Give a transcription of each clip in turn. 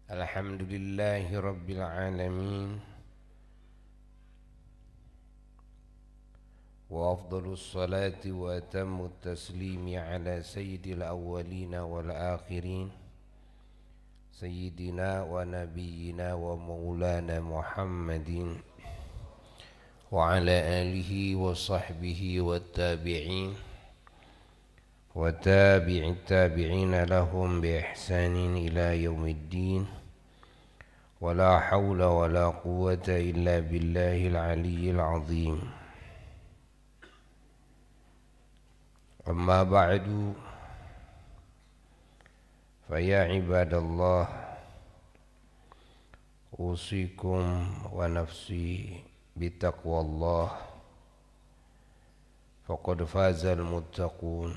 Alhamdulillahi Rabbil Alamin. Wa afdalus salati wa atammu taslimi ala sayyidil awwalina wal akhirin, sayyidina wa nabiyyina wa maulana Muhammadin wa ala alihi wa sahbihi wa tabi'in wa tabi'it tabi'ina lahum bi ihsanin ila yaumiddin. ولا حول ولا قوة إلا بالله العلي العظيم. أما بعد فيا عباد الله، أوصيكم ونفسي بتقوى الله، فقد فاز المتقون.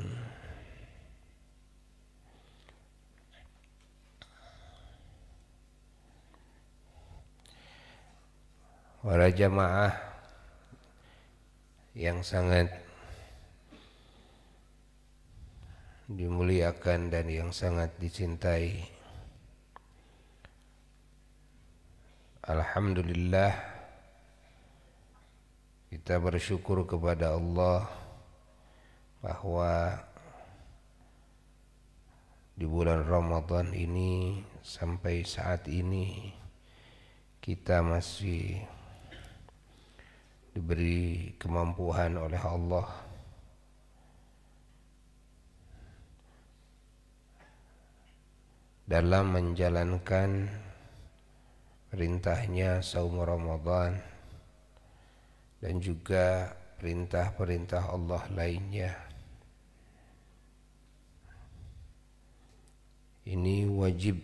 Para jamaah yang sangat dimuliakan dan yang sangat dicintai, alhamdulillah kita bersyukur kepada Allah bahwa di bulan Ramadan ini sampai saat ini kita masih diberi kemampuan oleh Allah dalam menjalankan perintahnya saum Ramadan dan juga perintah-perintah Allah lainnya. Ini wajib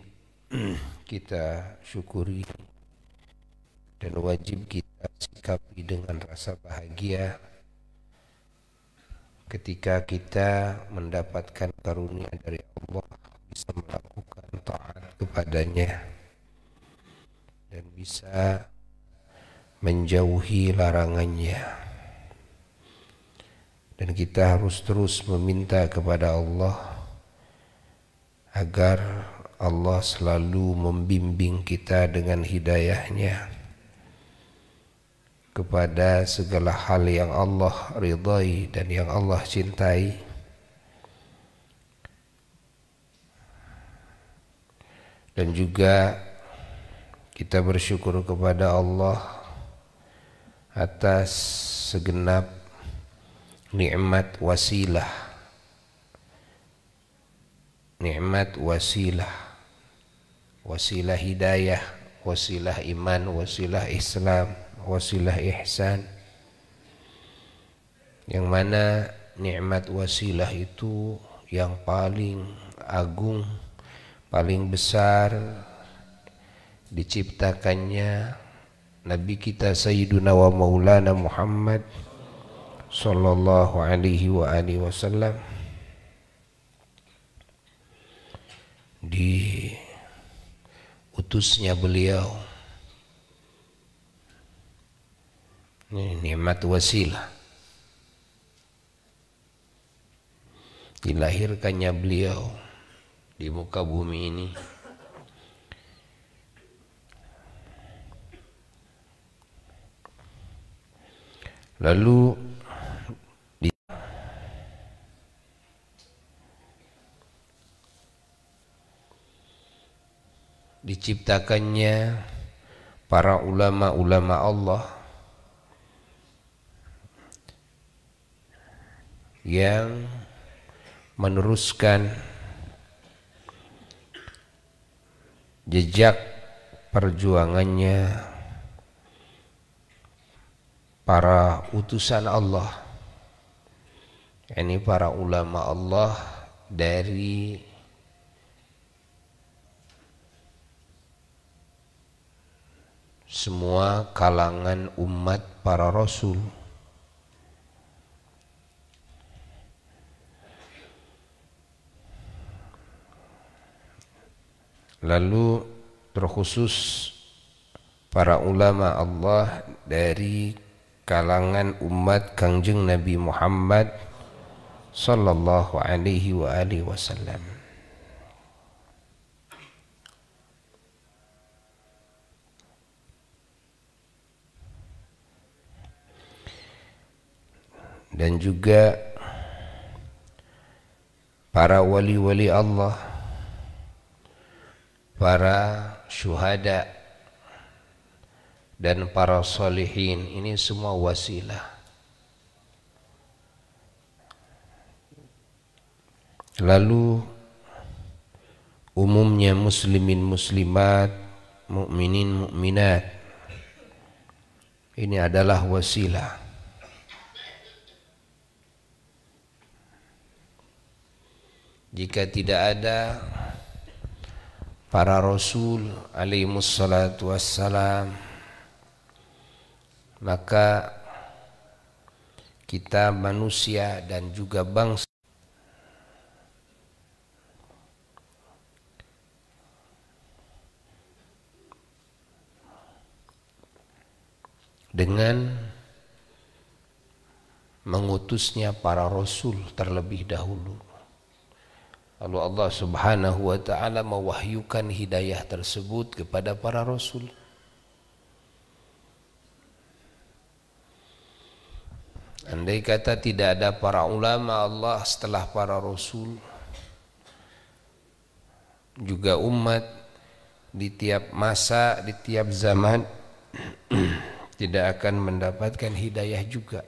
kita syukuri dan wajib kita sikapi dengan rasa bahagia ketika kita mendapatkan karunia dari Allah, bisa melakukan taat kepadanya dan bisa menjauhi larangannya. Dan kita harus terus meminta kepada Allah agar Allah selalu membimbing kita dengan hidayahnya kepada segala hal yang Allah ridhai dan yang Allah cintai. Dan juga kita bersyukur kepada Allah atas segenap nikmat wasilah, nikmat wasilah hidayah, wasilah iman, wasilah Islam, wasilah ihsan, yang mana nikmat wasilah itu yang paling agung, paling besar diciptakannya Nabi kita Sayyiduna wa Maulana Muhammad sallallahu alaihi wa alihi wasallam, di utusnya beliau. Ini nikmat wasilah, dilahirkannya beliau di muka bumi ini. Lalu diciptakannya para ulama-ulama Allah yang meneruskan jejak perjuangannya para utusan Allah, ini para ulama Allah dari semua kalangan umat para rasul. Lalu terkhusus para ulama Allah dari kalangan umat Kangjeng Nabi Muhammad sallallahu alaihi wa alihi wasallam. dan juga para wali-wali Allah, para syuhada dan para sholihin, ini semua wasilah. Lalu umumnya muslimin muslimat, mukminin mukminat, ini adalah wasilah. Jika tidak ada para rasul alaihimus salatu wassalam, maka kita manusia dan juga bangsa dengan mengutusnya para rasul terlebih dahulu. Lalu Allah Subhanahu wa taala mewahyukan hidayah tersebut kepada para rasul. Andai kata tidak ada para ulama Allah setelah para rasul, juga umat di tiap masa, di tiap zaman tidak akan mendapatkan hidayah juga.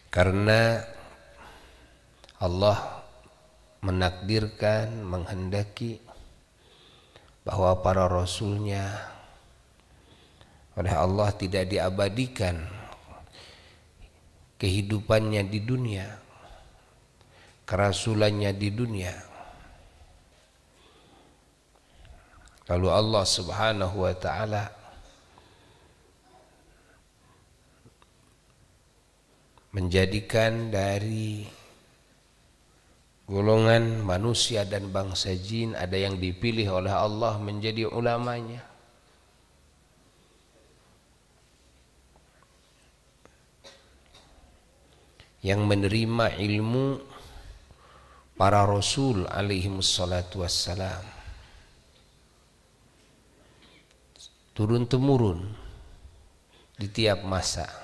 Karena Allah menakdirkan, menghendaki bahwa para rasulnya oleh Allah tidak diabadikan kehidupannya di dunia, kerasulannya di dunia. Lalu Allah Subhanahu wa taala menjadikan dari golongan manusia dan bangsa jin ada yang dipilih oleh Allah menjadi ulamanya, yang menerima ilmu para rasul alaihimus salatu wassalam turun temurun di tiap masa.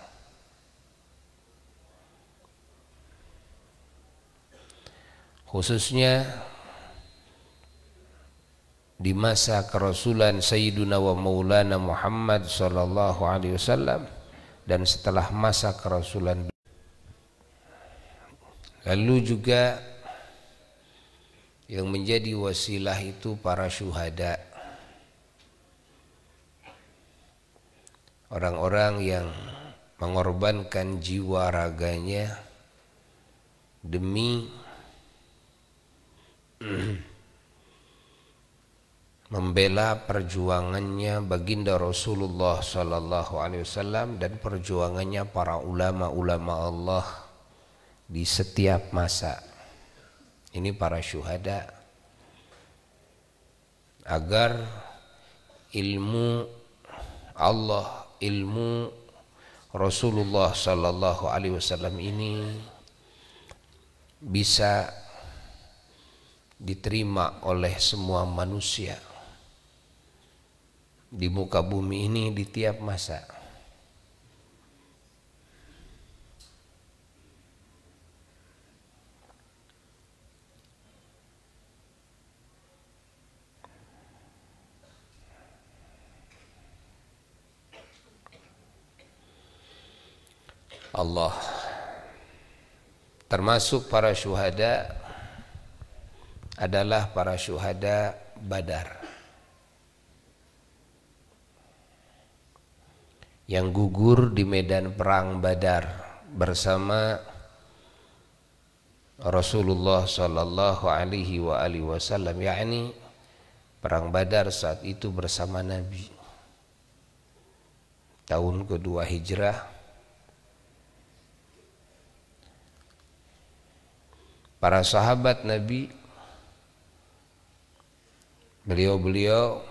Khususnya di masa kerasulan Sayyiduna wa Maulana Muhammad sallallahu alaihi wasallam dan setelah masa kerasulan. Lalu juga yang menjadi wasilah itu para syuhada, orang-orang yang mengorbankan jiwa raganya demi membela perjuangannya baginda Rasulullah sallallahu alaihi wasallam dan perjuangannya para ulama-ulama Allah di setiap masa. Ini para syuhada, agar ilmu Allah, ilmu Rasulullah sallallahu alaihi wasallam ini bisa diterima oleh semua manusia di muka bumi ini di tiap masa. Allah termasuk para syuhada adalah para syuhada Badar yang gugur di medan perang Badar bersama Rasulullah sallallahu alaihi wasallam, yakni perang Badar saat itu bersama Nabi tahun kedua Hijrah. Para sahabat Nabi, beliau-beliau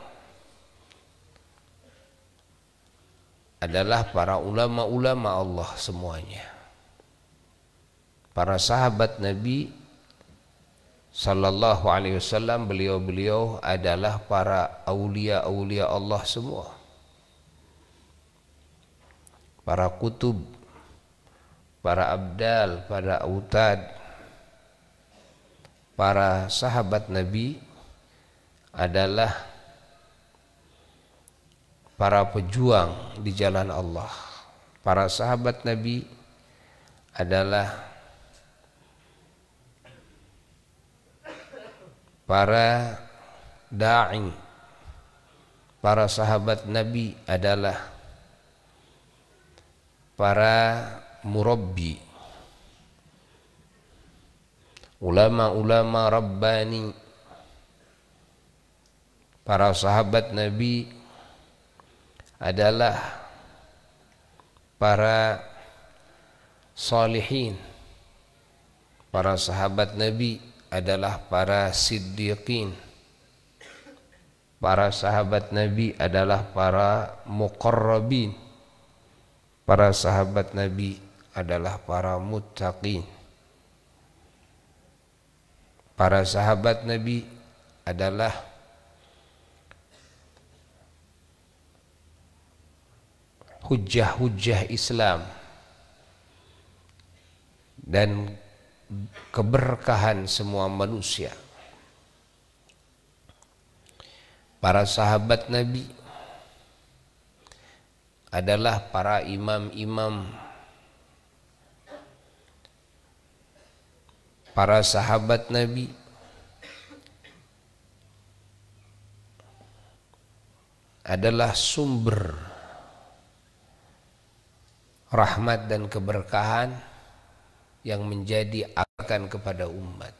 adalah para ulama-ulama Allah semuanya. Para sahabat Nabi sallallahu alaihi wasallam, beliau-beliau adalah para aulia-aulia Allah semua. para kutub, para abdal, para autad, para sahabat Nabi adalah para pejuang di jalan Allah. Para sahabat Nabi adalah para da'i. Para sahabat Nabi adalah para murabbi, ulama-ulama rabbani. Para sahabat Nabi adalah para salihin. Para sahabat Nabi adalah para siddiqin. Para sahabat Nabi adalah para muqarrabin. Para sahabat Nabi adalah para muttaqin. Para sahabat Nabi adalah hujjah-hujjah Islam dan keberkahan semua manusia. Para sahabat Nabi adalah para imam-imam. Para sahabat Nabi adalah sumber rahmat dan keberkahan yang menjadi akan kepada umat.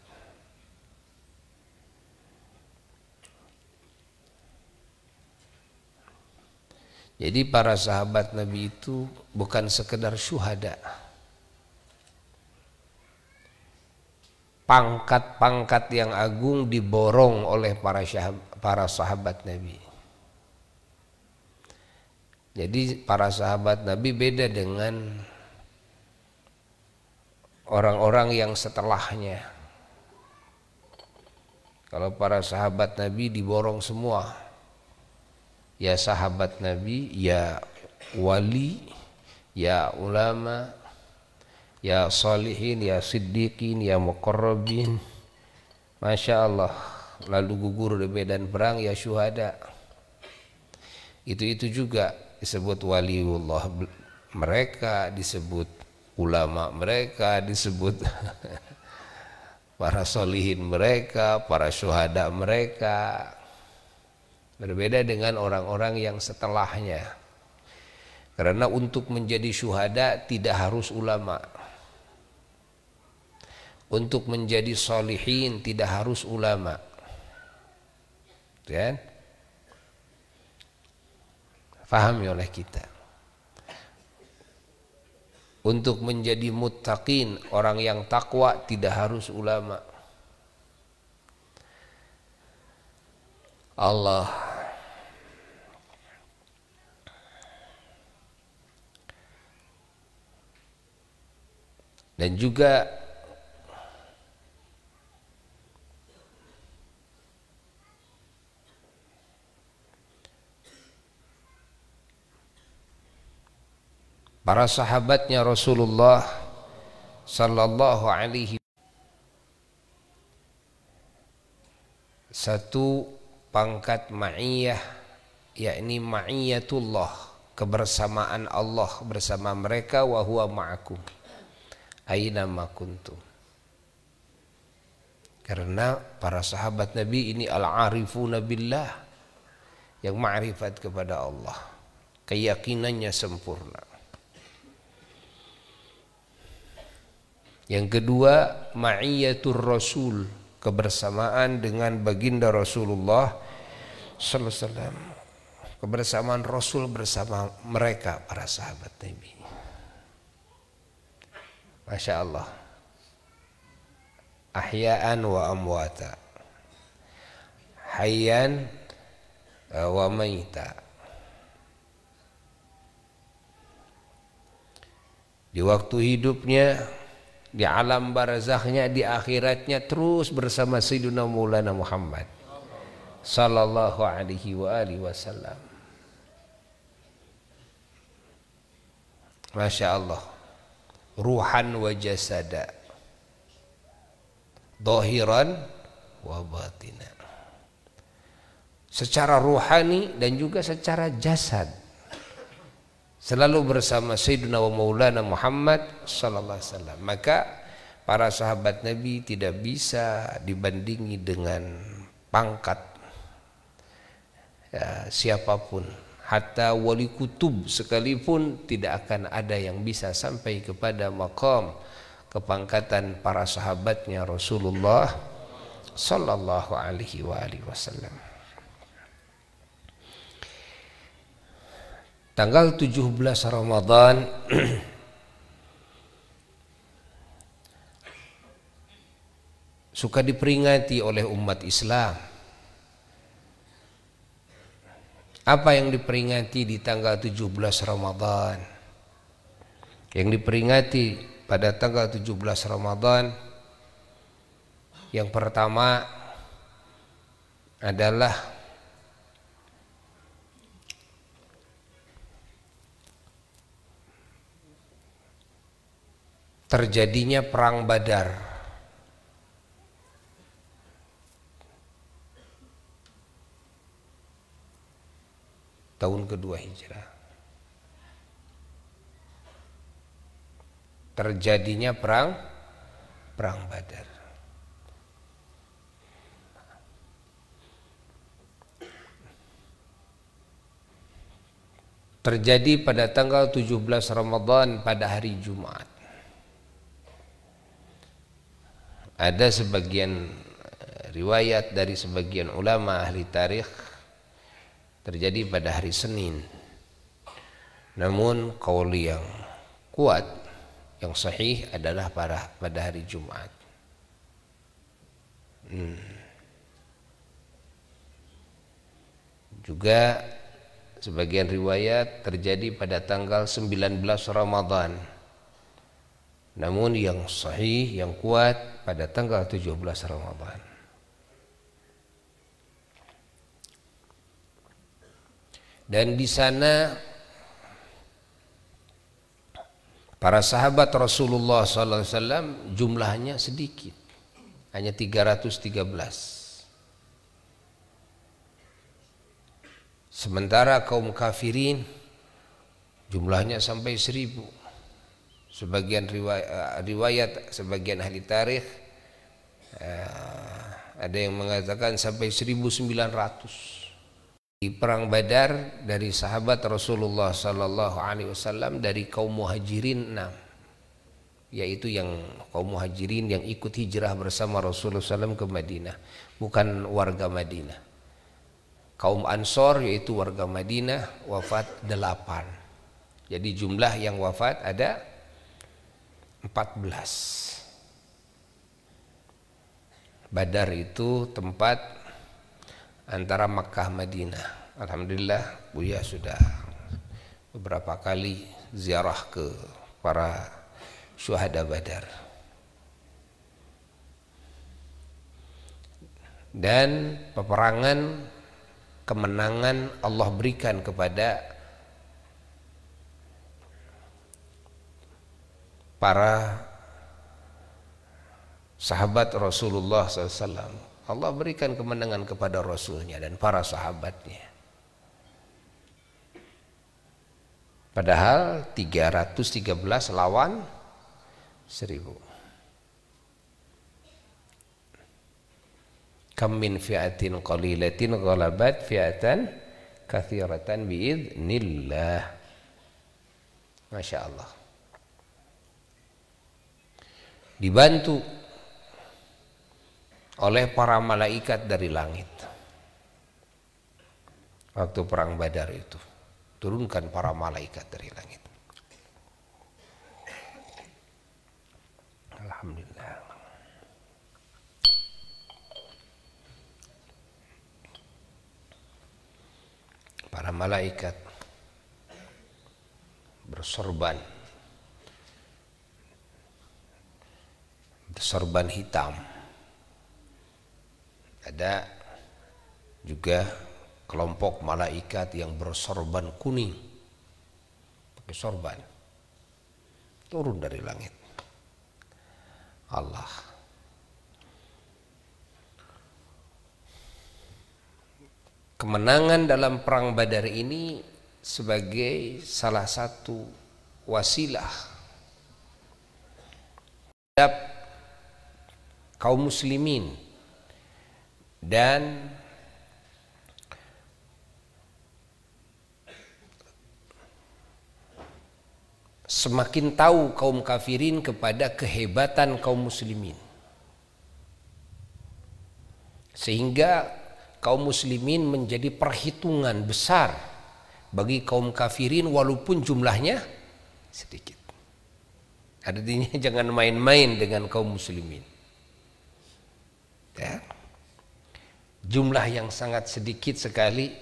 Jadi para sahabat Nabi itu bukan sekedar syuhada. Pangkat-pangkat yang agung diborong oleh para sahabat Nabi. Jadi para sahabat Nabi beda dengan orang-orang yang setelahnya. Kalau para sahabat Nabi diborong semua, ya sahabat Nabi, ya wali, ya ulama, ya salihin, ya siddiqin, ya muqarrabin, Masya Allah. Lalu gugur di medan perang, ya syuhada. Itu juga disebut waliullah mereka, disebut ulama mereka, disebut para solihin mereka, para syuhada mereka. Berbeda dengan orang-orang yang setelahnya. Karena untuk menjadi syuhada tidak harus ulama. Untuk menjadi solihin tidak harus ulama. Kan? Fahami oleh kita. Untuk menjadi muttaqin, orang yang takwa tidak harus ulama. Allah dan juga para sahabatnya Rasulullah sallallahu alaihi satu pangkat ma'iyah, yakni ma'iyatullah, kebersamaan Allah bersama mereka, wa huwa ma'akum aina ma kuntum. Karena para sahabat Nabi ini al-arifuna billah, yang ma'rifat kepada Allah, keyakinannya sempurna. Yang kedua, ma'iyatur rasul, kebersamaan dengan baginda Rasulullah sallallahu alaihi wasallam, kebersamaan Rasul bersama mereka para sahabat Nabi. Masya Allah. Ahya'an wa amwata, hayyan wa maita. Di waktu hidupnya, di alam barzakhnya, di akhiratnya terus bersama Sayyidina Maulana Muhammad sallallahu alaihi wa alihi wasallam. Masya Allah, ruhan wa jasada, dhahiran wa batina, secara ruhani dan juga secara jasad, selalu bersama Sayyidina wa Maulana Muhammad sallallahu alaihi wasallam. Maka para sahabat Nabi tidak bisa dibandingi dengan pangkat ya, siapapun, hatta wali kutub sekalipun tidak akan ada yang bisa sampai kepada maqam kepangkatan para sahabatnya Rasulullah sallallahu alaihi wasallam. Tanggal 17 Ramadan suka diperingati oleh umat Islam. Apa yang diperingati di tanggal 17 Ramadan? Yang diperingati pada tanggal 17 Ramadan yang pertama adalah terjadinya perang Badar. Tahun kedua Hijrah. Terjadinya perang Badar. Terjadi pada tanggal 17 Ramadan pada hari Jumat. Ada sebagian riwayat dari sebagian ulama ahli tarikh terjadi pada hari Senin. Namun qaul yang kuat, yang sahih adalah pada hari Jumat. Juga sebagian riwayat terjadi pada tanggal 19 Ramadan. Namun yang sahih, yang kuat pada tanggal 17 Ramadan. Dan di sana para sahabat Rasulullah SAW jumlahnya sedikit, hanya 313. Sementara kaum kafirin jumlahnya sampai 1000. Sebagian riwayat sebagian ahli tarikh ada yang mengatakan sampai 1900. Di perang Badar dari sahabat Rasulullah sallallahu alaihi wasallam dari kaum Muhajirin 6, yaitu yang kaum Muhajirin yang ikut hijrah bersama Rasulullah SAW ke Madinah, bukan warga Madinah. Kaum Ansor yaitu warga Madinah wafat 8. Jadi jumlah yang wafat ada 14. Badar itu tempat antara Makkah Madinah. Alhamdulillah Buya sudah beberapa kali ziarah ke para syuhada Badar. Dan peperangan kemenangan Allah berikan kepada para sahabat Rasulullah SAW. Allah berikan kemenangan kepada Rasulnya dan para sahabatnya. Padahal 313 lawan 1000. Kam min fi'atin qalilatin ghalabat fi'atan katsiratan biidznillah. Masya Allah. Dibantu oleh para malaikat dari langit. Waktu perang Badar itu turunkan para malaikat dari langit. Alhamdulillah. Para malaikat bersorban hitam. Ada juga kelompok malaikat yang bersorban kuning, pakai sorban. turun dari langit. Allah. Kemenangan dalam perang Badar ini sebagai salah satu wasilah terhadap kaum muslimin dan semakin tahu kaum kafirin kepada kehebatan kaum muslimin, sehingga kaum muslimin menjadi perhitungan besar bagi kaum kafirin walaupun jumlahnya sedikit. Artinya jangan main-main dengan kaum muslimin. Ya. Jumlah yang sangat sedikit sekali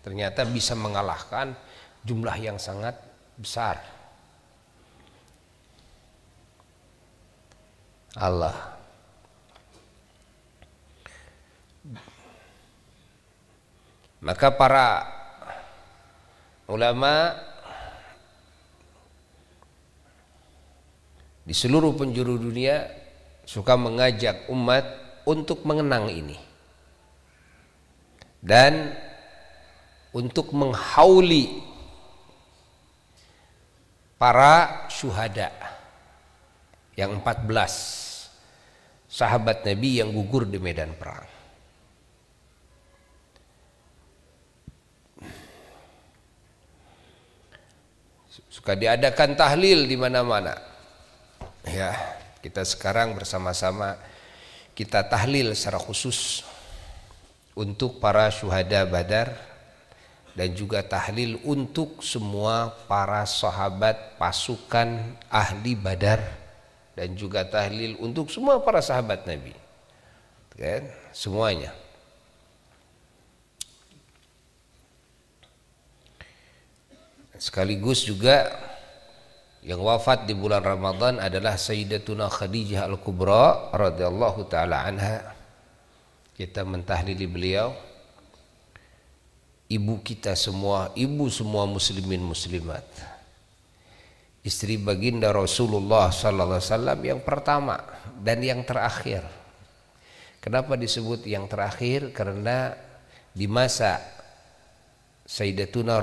ternyata bisa mengalahkan jumlah yang sangat besar. Allah. Maka para ulama di seluruh penjuru dunia suka mengajak umat untuk mengenang ini dan untuk menghauli para syuhada yang 14 sahabat Nabi yang gugur di medan perang. Suka diadakan tahlil di mana-mana. Ya, kita sekarang bersama-sama kita tahlil secara khusus untuk para syuhada Badar dan juga tahlil untuk semua para sahabat pasukan ahli Badar dan juga tahlil untuk semua para sahabat Nabi. Kan? Semuanya. Sekaligus juga yang wafat di bulan Ramadan adalah Sayyidatuna Khadijah Al-Kubra radhiyallahu taala anha. Kita mentahlili beliau, ibu kita semua, ibu semua muslimin muslimat, istri baginda Rasulullah sallallahu alaihi wasallam yang pertama dan yang terakhir. Kenapa disebut yang terakhir? Karena di masa Sayyidatuna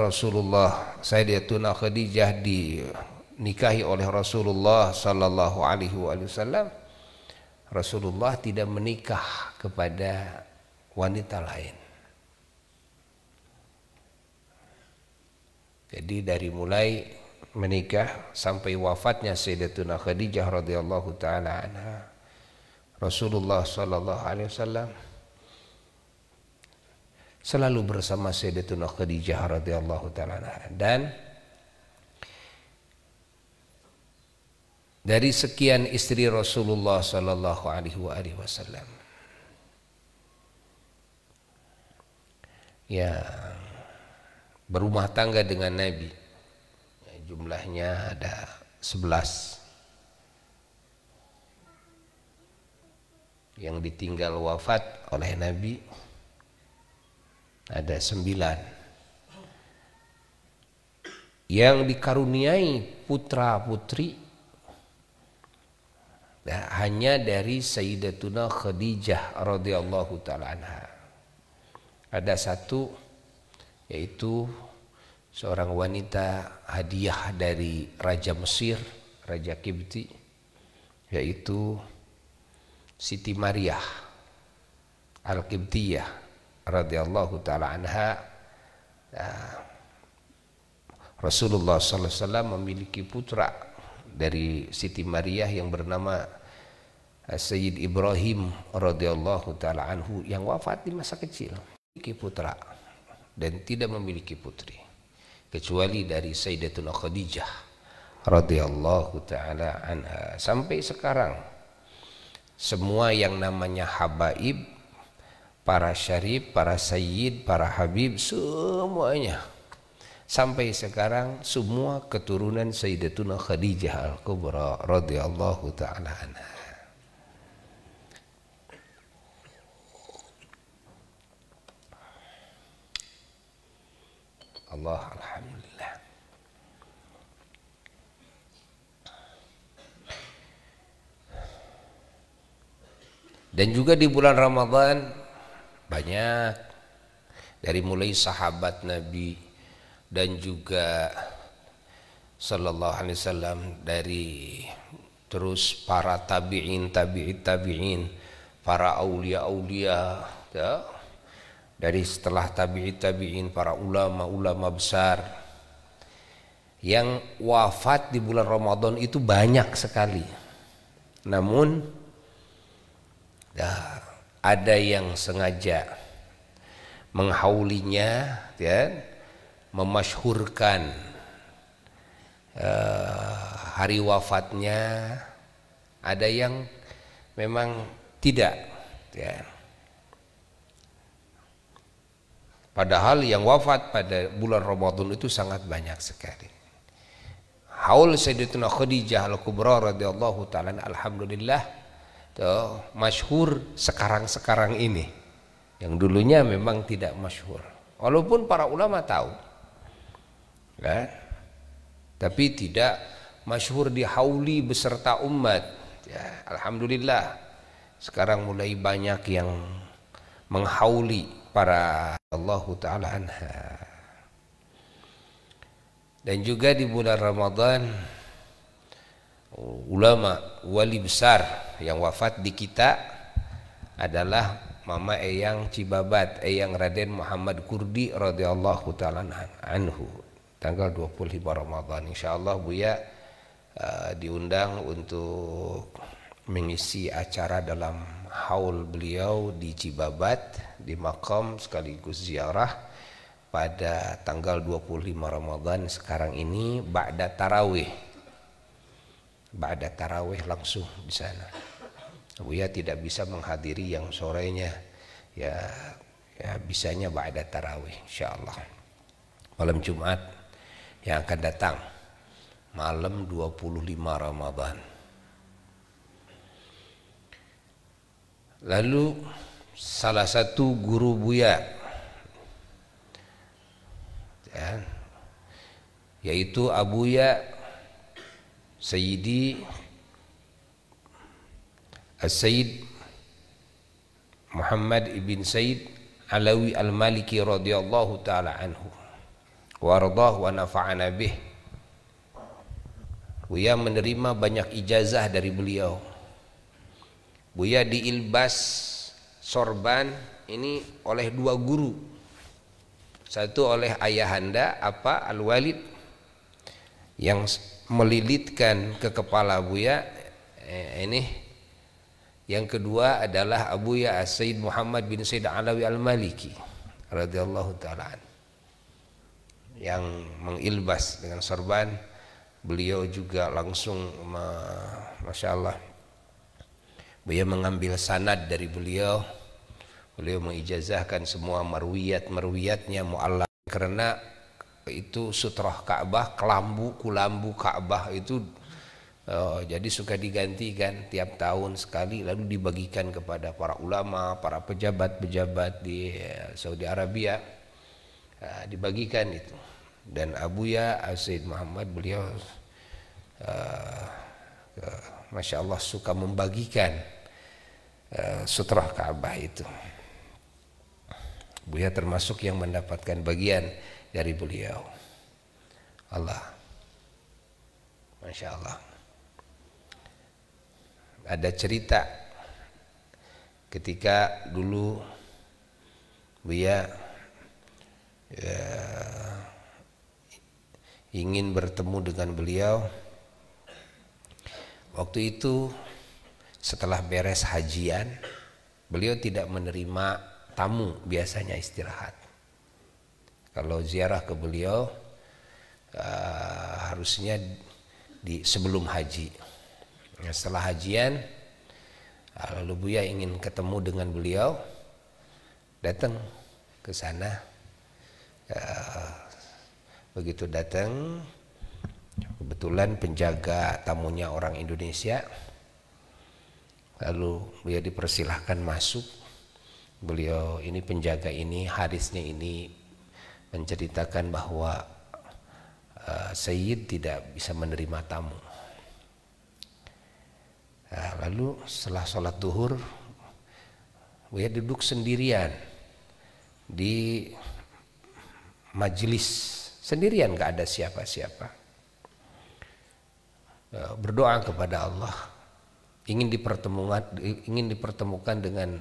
Khadijah dinikahi oleh Rasulullah sallallahu alaihi wasallam, Rasulullah tidak menikah kepada wanita lain. Jadi dari mulai menikah sampai wafatnya Sayyidatuna Khadijah radhiyallahu taala anha, Rasulullah sallallahu alaihi wasallam selalu bersama Sayyidatuna Khadijah radhiyallahu taala anha. Dan dari sekian istri Rasulullah sallallahu alaihi wasallam ya berumah tangga dengan Nabi, ya, jumlahnya ada 11 yang ditinggal wafat oleh Nabi, ada 9 yang dikaruniai putra putri, nah, hanya dari Sayyidatuna Khadijah radhiyallahu taala anha. Ada satu, yaitu seorang wanita hadiah dari Raja Mesir, Raja Kibti, yaitu Siti Maryah Al-Qibtiyah radhiyallahu taala anha. Rasulullah sallallahu alaihi wasallam memiliki putra dari Siti Maryah yang bernama Sayyid Ibrahim radhiyallahu taala anhu yang wafat di masa kecil. Memiliki putra dan tidak memiliki putri kecuali dari Sayyidatuna Khadijah radhiyallahu taala anha. Sampai sekarang semua yang namanya habaib, para syarif, para sayyid, para habib, semuanya sampai sekarang semua keturunan Sayyidatuna Khadijah Al-Kubra radhiyallahu taala anha. Allah, alhamdulillah. Dan juga di bulan Ramadan banyak dari mulai sahabat Nabi dan juga sallallahu alaihi wasallam, dari terus para tabi'in, tabi'in, para aulia ya, dari setelah tabi'in, para ulama besar yang wafat di bulan Ramadan itu banyak sekali. Namun ada yang sengaja menghaulinya, ya, memasyhurkan hari wafatnya. Ada yang memang tidak, ya. Padahal yang wafat pada bulan Ramadan itu sangat banyak sekali. Haul Sayyidatuna Khadijah Al-Kubra radhiyallahu taala, alhamdulillah, tuh masyhur sekarang ini, yang dulunya memang tidak masyhur. Walaupun para ulama tahu, ya, tapi tidak masyhur dihauli beserta umat. Ya, alhamdulillah sekarang mulai banyak yang menghauli para Allah taala anha. Dan juga di bulan Ramadan ulama wali besar yang wafat di kita adalah Mama Eyang Cibabat, Eyang Raden Muhammad Kurdi radhiyallahu taala anhu, tanggal 25 Ramadan. Insyaallah Buya diundang untuk mengisi acara dalam haul beliau di Cibabat, di makam sekaligus ziarah pada tanggal 25 Ramadan sekarang ini, ba'da tarawih. Ba'da tarawih langsung di sana. Buya tidak bisa menghadiri yang sorenya, ya bisanya ba'da tarawih insyaallah. Malam Jumat yang akan datang, malam 25 Ramadan. Lalu salah satu guru Buya, ya, yaitu Abuya Sayyidi As-Sayyid Muhammad ibn Sayyid Alawi Al-Maliki radhiyallahu taala anhu wa radhahu wa nafa'ana bih. Buya menerima banyak ijazah dari beliau. Buya diilbas sorban ini oleh dua guru. Satu oleh ayahanda Al-Walid yang melilitkan ke kepala Buya ini. Yang kedua adalah Abuya Sayyid Muhammad bin Sayyid Alawi Al-Maliki radhiyallahu taala yang mengilbas dengan sorban. Beliau juga langsung Masya Allah, Buya mengambil sanad dari beliau. Beliau mengijazahkan semua marwiyatnya mu'allaq, karena itu sutrah Ka'bah, kulambu Ka'bah itu jadi suka digantikan tiap tahun sekali, lalu dibagikan kepada para ulama, para pejabat-pejabat di Saudi Arabia, dibagikan itu. Dan Abuya Sayyid Muhammad beliau Masya Allah suka membagikan sutrah Ka'bah itu. Buya termasuk yang mendapatkan bagian dari beliau. Allah, Masya Allah. Ada cerita ketika dulu Buya ingin bertemu dengan beliau. Waktu itu setelah beres hajian, beliau tidak menerima tamu, biasanya istirahat. Kalau ziarah ke beliau harusnya sebelum haji. Setelah hajian, lalu Buya ingin ketemu dengan beliau, datang ke sana. Begitu datang, kebetulan penjaga tamunya orang Indonesia. Lalu Buya dipersilahkan masuk. Beliau ini, penjaga ini, hadisnya ini menceritakan bahwa Sayyid tidak bisa menerima tamu. Lalu setelah sholat duhur, Buya duduk sendirian di majelis, sendirian, gak ada siapa-siapa. Berdoa kepada Allah, ingin dipertemukan dengan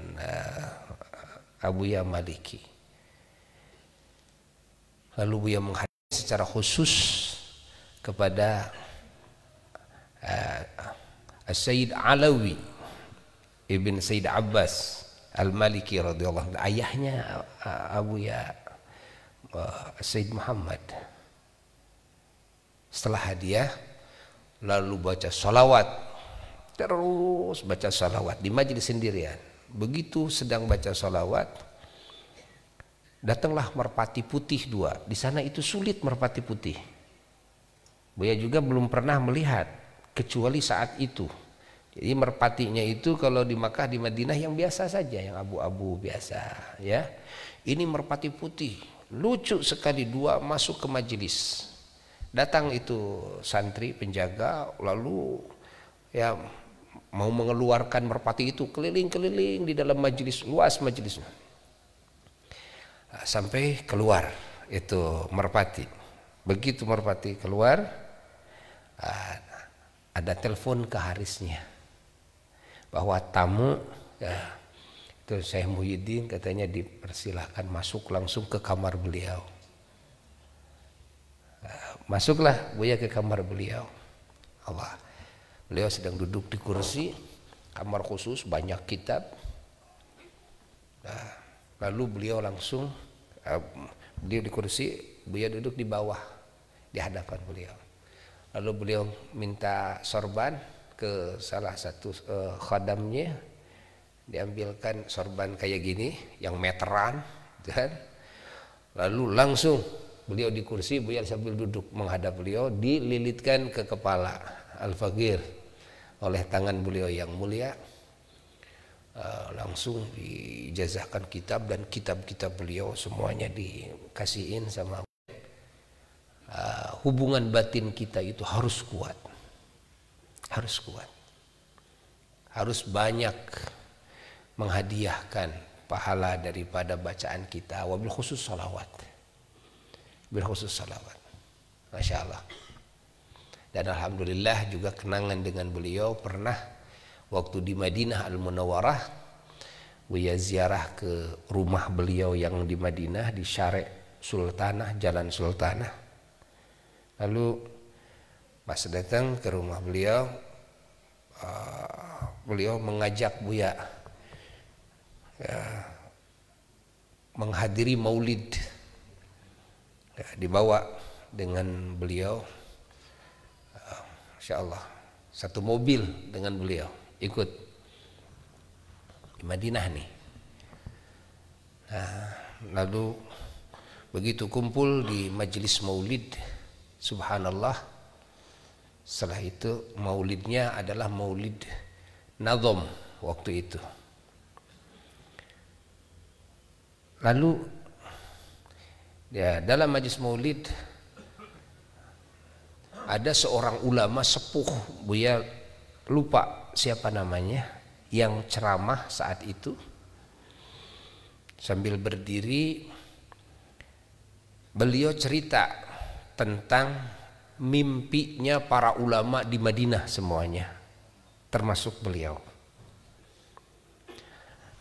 Abuya Maliki. Lalu Buya menghadap secara khusus kepada Sayyid Alawi Ibn Sayyid Abbas Al-Maliki radhiyallahu anhu, ayahnya Abuya Sayyid Muhammad. Setelah hadiah, lalu baca salawat, terus baca salawat di majelis sendirian. Begitu sedang baca salawat, datanglah merpati putih 2. Di sana itu sulit merpati putih. Buya juga belum pernah melihat kecuali saat itu. Jadi merpatinya itu kalau di Makkah, di Madinah yang biasa saja, yang abu-abu biasa, ya. Ini merpati putih, lucu sekali, 2 masuk ke majelis. Datang itu santri penjaga, lalu ya mau mengeluarkan merpati itu, keliling-keliling di dalam majelis, luas majelisnya. Sampai keluar itu merpati. Begitu merpati keluar, ada telepon ke harisnya bahwa tamu, ya, itu Syekh Muhyiddin, katanya dipersilahkan masuk langsung ke kamar beliau. Masuklah Buya ke kamar beliau. Allah, beliau sedang duduk di kursi, kamar khusus, banyak kitab. Lalu beliau langsung, beliau di kursi, Buya duduk di bawah, di hadapan beliau. Lalu beliau minta sorban ke salah satu khadamnya, diambilkan sorban kayak gini, yang meteran, kan? Lalu langsung beliau di kursi, Buya sambil duduk menghadap beliau, dililitkan ke kepala Al-Faqir oleh tangan beliau yang mulia. Langsung dijazahkan kitab, dan kitab-kitab beliau semuanya dikasihin sama. Hubungan batin kita itu harus kuat, harus kuat, harus banyak menghadiahkan pahala daripada bacaan kita, wabil khusus salawat, bil khusus salawat. Masya Allah. Dan alhamdulillah juga kenangan dengan beliau, pernah waktu di Madinah Al-Munawwarah, Buya ziarah ke rumah beliau yang di Madinah, di Syarek Sultanah, Jalan Sultanah. Lalu pas datang ke rumah beliau, beliau mengajak Buya menghadiri maulid, dibawa dengan beliau, Masya Allah, satu mobil dengan beliau ikut di Madinah nih. Lalu begitu kumpul di majelis maulid, subhanallah, setelah itu maulidnya adalah maulid nazom waktu itu. Lalu ya, dalam majelis maulid ada seorang ulama sepuh, Buya lupa siapa namanya, yang ceramah saat itu sambil berdiri. Beliau cerita tentang mimpinya para ulama di Madinah semuanya, termasuk beliau.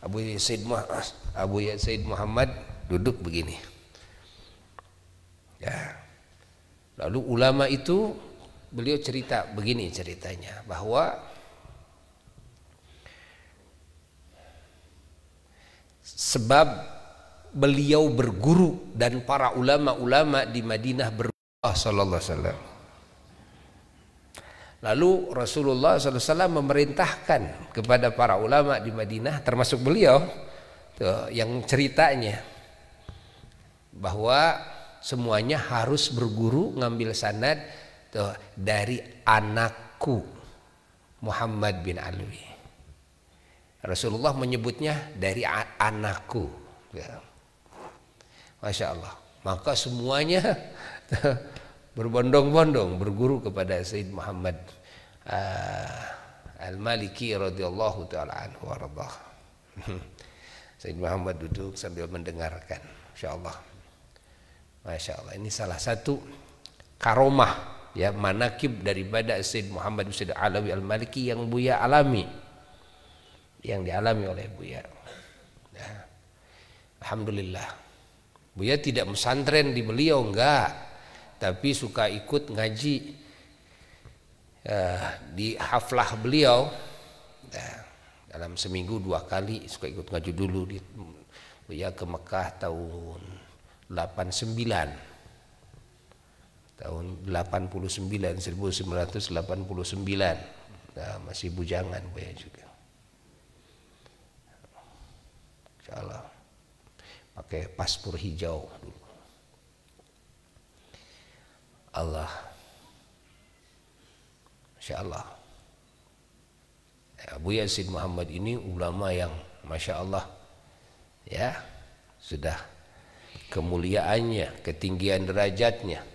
Abuya Sayyid Muhammad duduk begini. Ya. Lalu ulama itu, beliau cerita begini ceritanya, bahwa sebab beliau berguru dan para ulama-ulama di Madinah sallallahu alaihi wasallam. Lalu Rasulullah sallallahu alaihi wasallam memerintahkan kepada para ulama di Madinah, termasuk beliau tuh, yang ceritanya bahwa semuanya harus berguru, ngambil sanad tuh, dari anakku Muhammad bin Alwi. Rasulullah menyebutnya dari anakku, ya. Masya Allah. Maka semuanya berbondong-bondong berguru kepada Sayyid Muhammad Al-Maliki radhiyallahu taala anhu warḍah. Sayyid Muhammad duduk sambil mendengarkan. Masya Allah. Masya Allah. Ini salah satu karomah, ya, manakib daripada Sayyid Muhammad bin Said Alawi Al-Maliki yang Buya alami, yang dialami oleh Buya. Ya. Alhamdulillah. Buya tidak pesantren di beliau, enggak, tapi suka ikut ngaji di haflah beliau. Ya. Dalam seminggu 2 kali suka ikut ngaji dulu di Buya ke Mekah tahun 89. Tahun 89, 1989. Nah, masih bujangan Buya juga. Insyaallah. Pakai paspor hijau dulu. Allah. Insyaallah. Buya Sayyid Muhammad ini ulama yang Masya Allah, ya, sudah kemuliaannya, ketinggian derajatnya,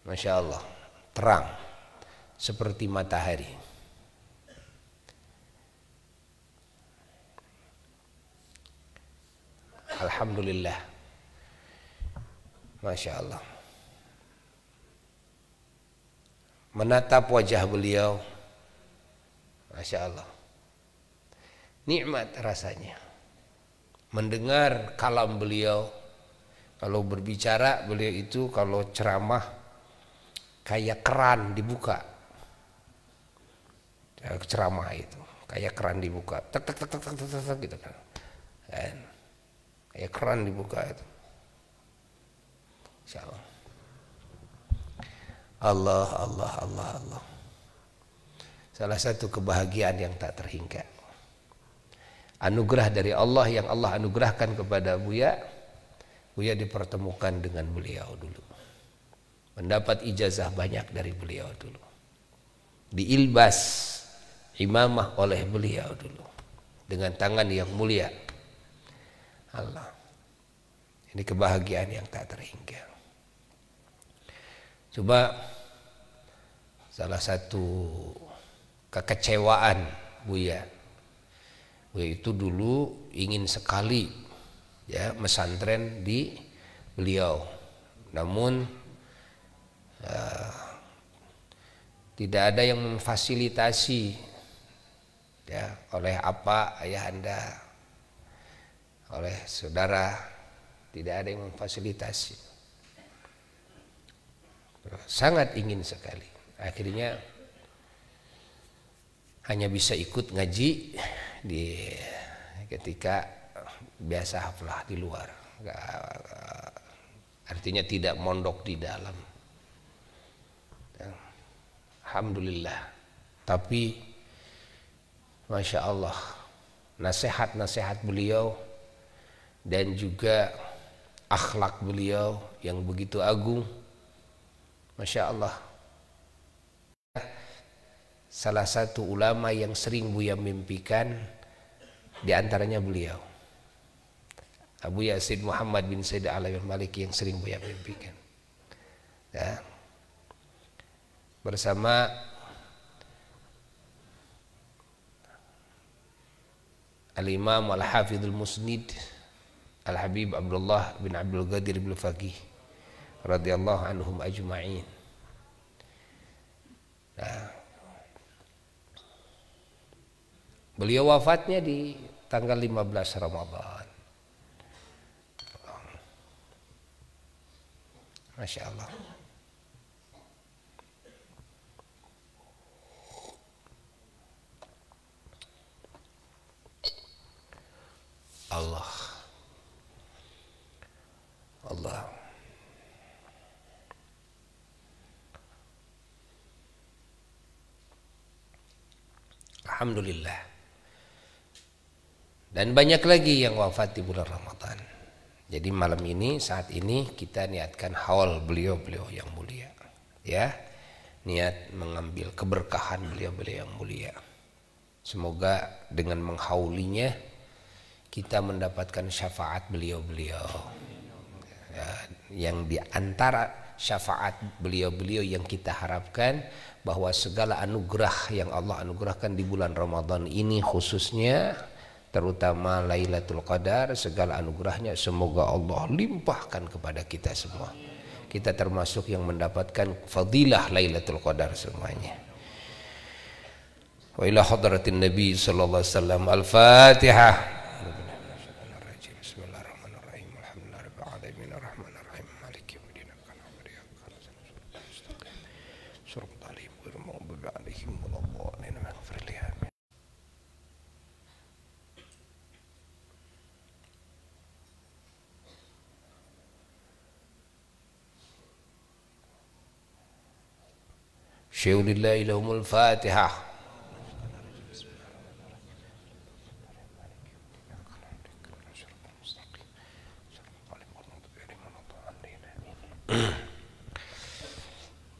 Masya Allah, terang seperti matahari. Alhamdulillah, Masya Allah. Menatap wajah beliau, Masya Allah, nikmat rasanya. Mendengar kalam beliau, kalau berbicara beliau itu kalau ceramah kayak keran dibuka. Ceramah itu kayak keran dibuka, tek tek tek tek tek tek, tek gitu kan. Kayak keran dibuka itu. Masya Allah. Allah, Allah, Allah, Allah. Salah satu kebahagiaan yang tak terhingga. Anugerah dari Allah yang Allah anugerahkan kepada Buya. Buya dipertemukan dengan beliau dulu. Mendapat ijazah banyak dari beliau dulu. Diilbas imamah oleh beliau dulu. Dengan tangan yang mulia. Allah. Ini kebahagiaan yang tak terhingga. Coba salah satu kekecewaan Buya. Buya itu dulu ingin sekali, ya, mesantren di beliau. Namun tidak ada yang memfasilitasi, ya, oleh apa ayah anda, oleh saudara, tidak ada yang memfasilitasi. Sangat ingin sekali. Akhirnya hanya bisa ikut ngaji di ketika biasa haflah di luar. Artinya tidak mondok di dalam. Alhamdulillah. Tapi Masya Allah, nasihat-nasihat beliau dan juga akhlak beliau yang begitu agung, Masya Allah. Salah satu ulama yang sering Buya mimpikan, di antaranya beliau, Buya Sayyid Muhammad bin Said Alawi Al-Maliki yang sering Buya mimpikan. Ya. Bersama Al-Imam Al-Hafidhul Musnid Al-Habib Abdullah bin Abdul Qadir bin Faqih radhiyallahu anhum ajma'in. Nah, beliau wafatnya di tanggal 15 Ramadan. Masya Allah. Allah. Allah. Alhamdulillah. Dan banyak lagi yang wafat di bulan Ramadan. Jadi malam ini, saat ini kita niatkan haul beliau-beliau yang mulia, ya, niat mengambil keberkahan beliau-beliau yang mulia. Semoga dengan menghaulinya kita mendapatkan syafaat beliau-beliau, ya, yang diantara syafaat beliau-beliau yang kita harapkan bahwa segala anugerah yang Allah anugerahkan di bulan Ramadan ini khususnya terutama Lailatul Qadar, segala anugerahnya semoga Allah limpahkan kepada kita semua. Kita termasuk yang mendapatkan fadilah Lailatul Qadar semuanya. Wa ila hadratin Nabi sallallahu alaihi wasallam. Al-Fatihah. Bismillahirrahmanirrahim. Alhamdulillahirabbil alamin arrahmanirrahim maliki yaumiddin. Suratul Alim wa maghdubi alaihim waladdallin. Syaulillahi lahumul Fatihah.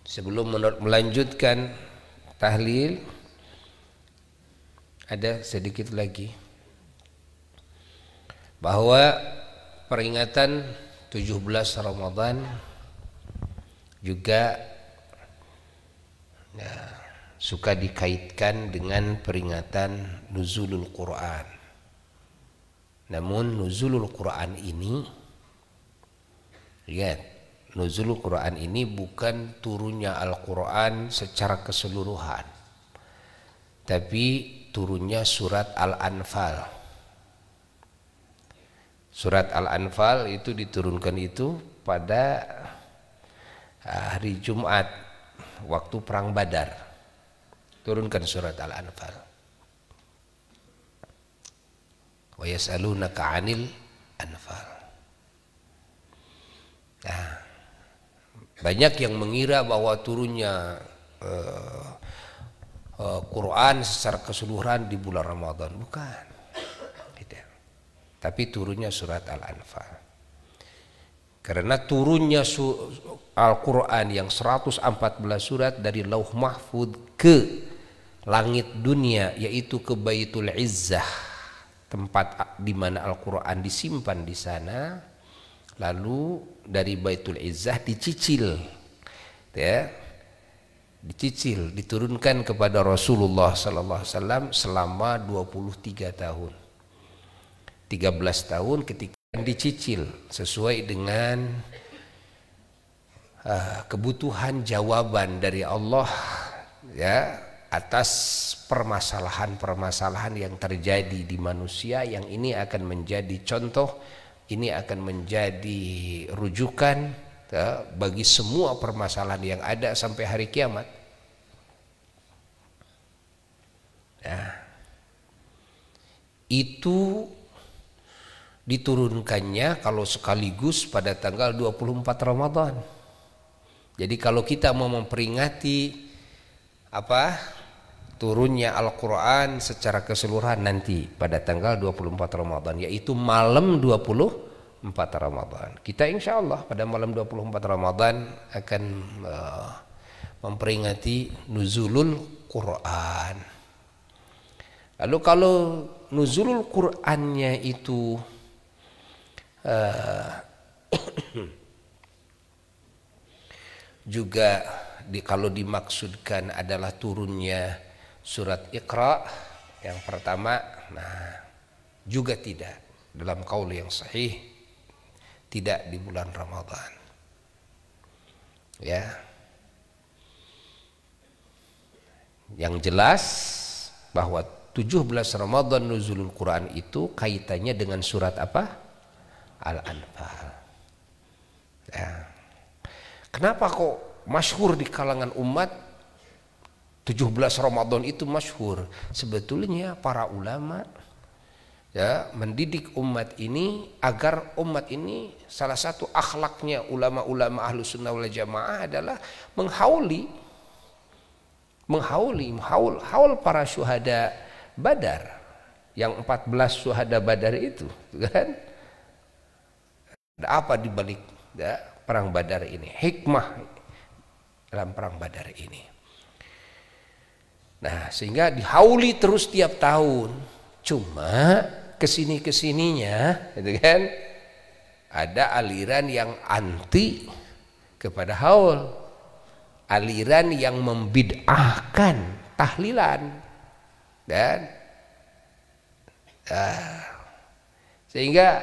Sebelum melanjutkan tahlil, ada sedikit lagi bahwa peringatan 17 Ramadan juga suka dikaitkan dengan peringatan nuzulul Quran. Namun nuzulul Quran ini, lihat, nuzulul Quran ini bukan turunnya Al-Quran secara keseluruhan, tapi turunnya surat Al-Anfal. Surat Al-Anfal itu diturunkan itu pada hari Jumat waktu perang Badar. Turunkan surat Al-Anfal. Wa yas'alunaka 'anil anfal. Nah, banyak yang mengira bahwa turunnya Quran secara keseluruhan di bulan Ramadan. Bukan. Tidak. Tapi turunnya surat Al-Anfal. Karena turunnya Al-Quran yang 114 surat dari Lauh Mahfud ke langit dunia, yaitu ke Baitul Izzah, tempat di mana Al-Quran disimpan di sana. Lalu dari Baitul Izzah dicicil, ya, dicicil, diturunkan kepada Rasulullah sallallahu alaihi wasallam selama 23 tahun. 13 tahun ketika dicicil sesuai dengan kebutuhan jawaban dari Allah, ya, atas permasalahan-permasalahan yang terjadi di manusia, yang ini akan menjadi contoh, ini akan menjadi rujukan bagi semua permasalahan yang ada sampai hari kiamat. Nah, itu diturunkannya kalau sekaligus pada tanggal 24 Ramadan. Jadi kalau kita mau memperingati turunnya Al-Quran secara keseluruhan nanti pada tanggal 24 Ramadan, yaitu malam 24 Ramadan. Kita insya Allah pada malam 24 Ramadan akan memperingati nuzulul Quran. Lalu kalau nuzulul Qurannya itu juga kalau dimaksudkan adalah turunnya surat Iqra yang pertama, nah juga tidak, dalam qaul yang sahih tidak di bulan Ramadan, ya. Yang jelas bahwa 17 Ramadan nuzulul Quran itu kaitannya dengan surat apa? Al-Anfal. Ya. Kenapa kok masyhur di kalangan umat 17 Ramadan itu masyhur? Sebetulnya para ulama, ya, mendidik umat ini agar umat ini, salah satu akhlaknya ulama-ulama Ahlus Sunnah wal Jamaah adalah menghaul para syuhada Badar, yang 14 syuhada Badar itu, kan? Ada apa di balik perang Badar ini? Hikmah dalam perang Badar ini. Nah, sehingga dihauli terus tiap tahun. Cuma kesininya, gitu kan? Ada aliran yang anti kepada haul, aliran yang membid'ahkan tahlilan, dan Sehingga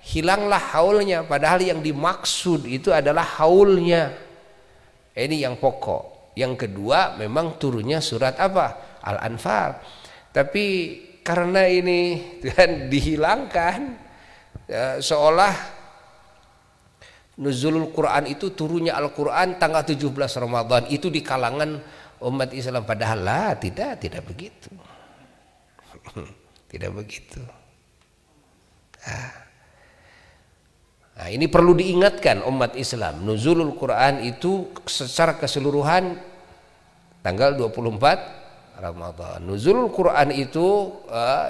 hilanglah haulnya, padahal yang dimaksud itu adalah haulnya. Ini yang pokok. Yang kedua memang turunnya surat apa? Al-Anfal. Tapi karena ini kan dihilangkan, seolah nuzulul Quran itu turunnya Al-Quran tanggal 17 Ramadan itu di kalangan umat Islam, padahal lah tidak begitu. Tidak begitu. Nah, ini perlu diingatkan umat Islam. Nuzulul Quran itu secara keseluruhan tanggal 24 Ramadan. Nuzulul Quran itu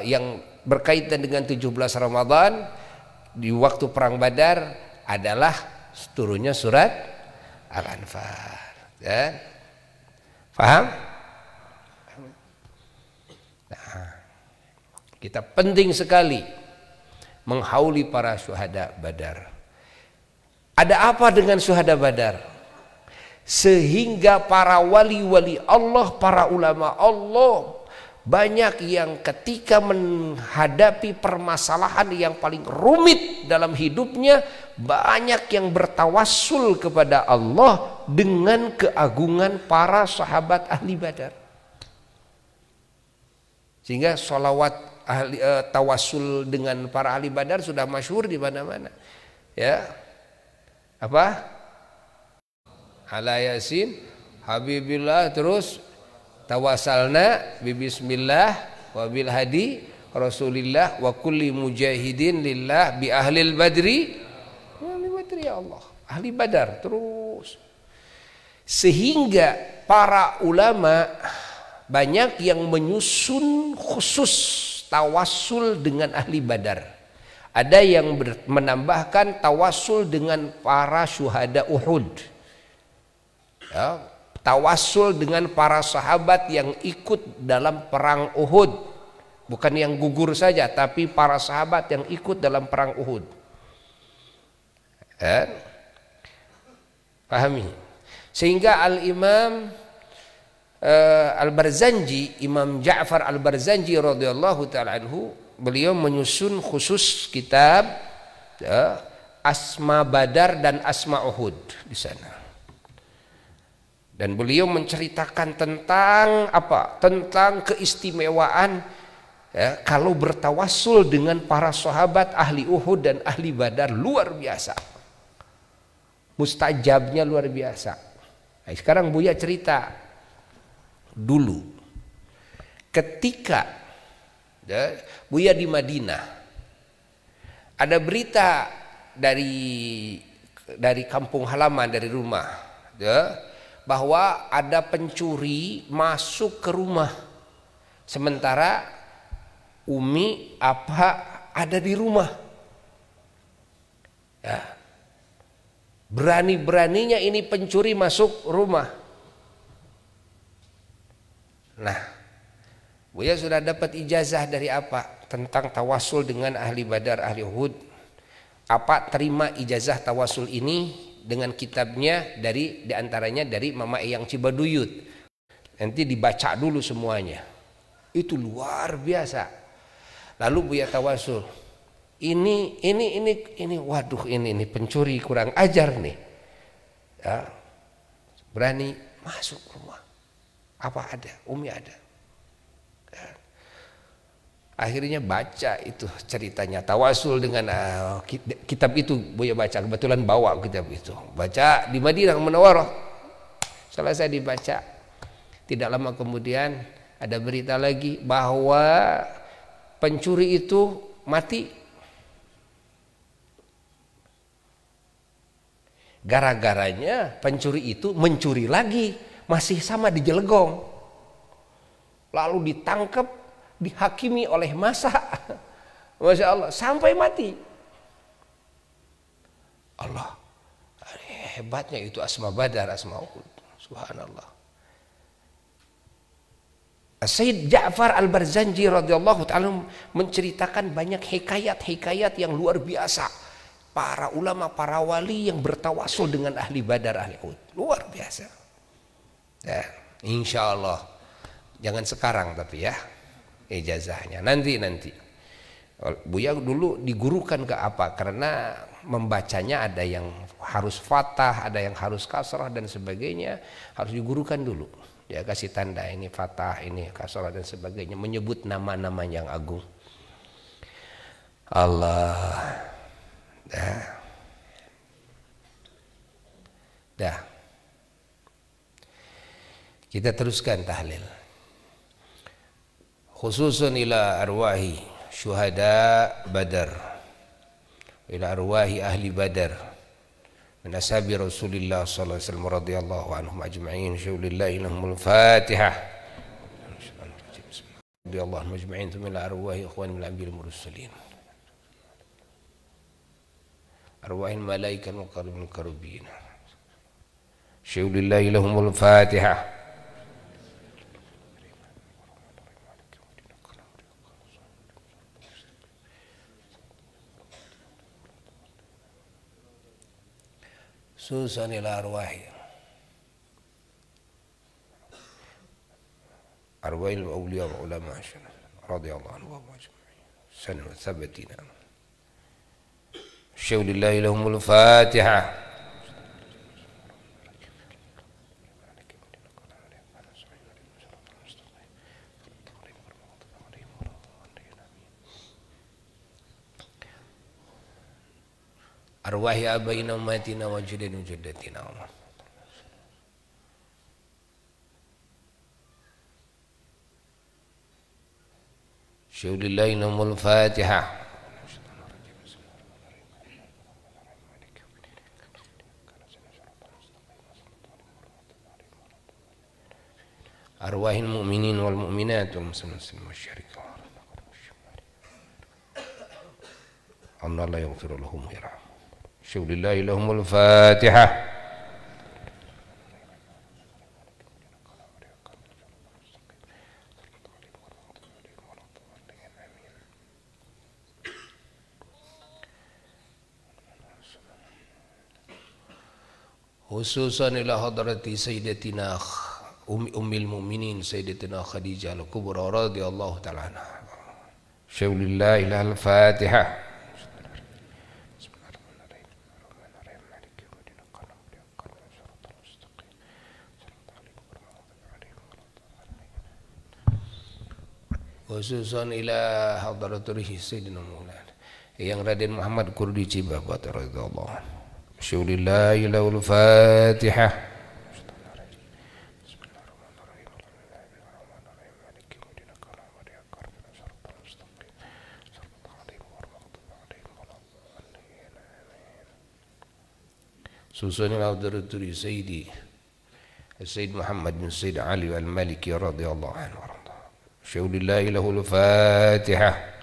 yang berkaitan dengan 17 Ramadan di waktu perang Badar adalah turunnya surat Al-Anfal. Ya. Paham? Nah, kita penting sekali menghauli para syuhada Badar. Ada apa dengan syuhada Badar? Sehingga para wali-wali Allah, para ulama Allah, banyak yang ketika menghadapi permasalahan yang paling rumit dalam hidupnya, banyak yang bertawassul kepada Allah dengan keagungan para sahabat ahli Badar. Sehingga sholawat tawassul dengan para ahli Badar sudah masyhur di mana-mana. Ya. Apa? Ala Yasin Habibillah, terus tawasalna bi bismillah wa bil hadi Rasulillah wa kulli mujahidin lillah bi ahlil badri. Ahli badri ya Allah, ahli Badar terus. Sehingga para ulama banyak yang menyusun khusus tawassul dengan ahli Badar. Ada yang menambahkan tawassul dengan para syuhada Uhud. Ya, tawassul dengan para sahabat yang ikut dalam perang Uhud. Bukan yang gugur saja, tapi para sahabat yang ikut dalam perang Uhud. Ya. Pahami? Sehingga Al-Imam Al-Barzanji, Imam Ja'far Al-Barzanji radhiyallahu ta'ala anhu, beliau menyusun khusus kitab Asma Badar dan Asma Uhud di sana. Dan beliau menceritakan tentang apa? Tentang keistimewaan kalau bertawassul dengan para sahabat ahli Uhud dan ahli Badar, luar biasa. Mustajabnya luar biasa. Nah, sekarang Buya cerita dulu ketika Buya di Madinah, ada berita dari kampung halaman, dari rumah, bahwa ada pencuri masuk ke rumah, sementara Umi ada di rumah. Ya. Berani-beraninya ini pencuri masuk rumah. Nah, Buya sudah dapat ijazah dari apa? Tentang tawassul dengan ahli Badar, ahli Uhud. Terima ijazah tawassul ini dengan kitabnya diantaranya dari Mama Eyang Cibaduyut. Nanti dibaca dulu semuanya. Itu luar biasa. Lalu Buya tawassul. Waduh, ini pencuri kurang ajar nih. Ya, berani masuk rumah. Apa ada? Umi ada. Akhirnya baca itu ceritanya tawassul dengan kitab itu. Buya baca, kebetulan bawa kitab itu, baca di Madinah Munawwarah. Selesai dibaca, tidak lama kemudian ada berita lagi bahwa pencuri itu mati. Gara-garanya pencuri itu mencuri lagi, masih sama di Jelegong, lalu ditangkap, dihakimi oleh massa, Masya Allah, sampai mati. Allah, hebatnya itu Asma Badar, Asma Uhud, subhanallah. Sayyid Ja'far Al-Barzanji radhiyallahu ta'ala menceritakan banyak hikayat-hikayat yang luar biasa. Para ulama, para wali yang bertawassul dengan ahli Badar, ahli Uhud, luar biasa. Ya, insya Allah, jangan sekarang tapi ya. Ijazahnya nanti. Buya dulu digurukan ke apa? Karena membacanya ada yang harus fathah, ada yang harus kasrah dan sebagainya, harus digurukan dulu. Dia kasih tanda ini fathah, ini kasrah dan sebagainya, menyebut nama-nama yang agung. Allah. Dah. Kita teruskan tahlil. Khususun ila arwahi syuhada Badar, ila arwahi ahli Badar min ashabi Rasulillah sallallahu alaihi wasallam radhiyallahu anhum ajma'in. Syaulillahi lahumul Fatihah. Radhiyallahu anhum ajma'in. Thumma ila arwahi ikhwan min al-anbiya'i mursalin, arwahil malaikal muqarrabin karubin. Syaulillahi lahumul Fatihah. Susan ila arwahi arwahil awliya wa ulama radhiyallahu anhum ajma'in sanu thabatina. Syaulillahi lahumul Fatihah. Arwahi abaina ummatina wa jadina jaddatina. Syaulillahi lahumul Fatihah. Arwahil mu'minin wal mu'minat wal muslimin wal musyrikin. Allah la yaghfiru lahum wa yarham. Syaulillahi lahumul Fatihah. Khususan ila hadrati sayyidatina ummil mu'minin sayyidatina Khadijah al-Kubra radhiyallahu ta'ala anha. Syaulillahi lahal Fatihah. Khususan ila hadratihi sayyidina Maulana yang Raden Muhammad Kurdi Cibabat radhiyallahu anhu. Syaulillahi lahul Fatihah. Khususan ila hadratihi Sayyid Muhammad bin Sayyid Ali al-Maliki radhiyallahu anhu. Syaulillahi lahul Fatihah.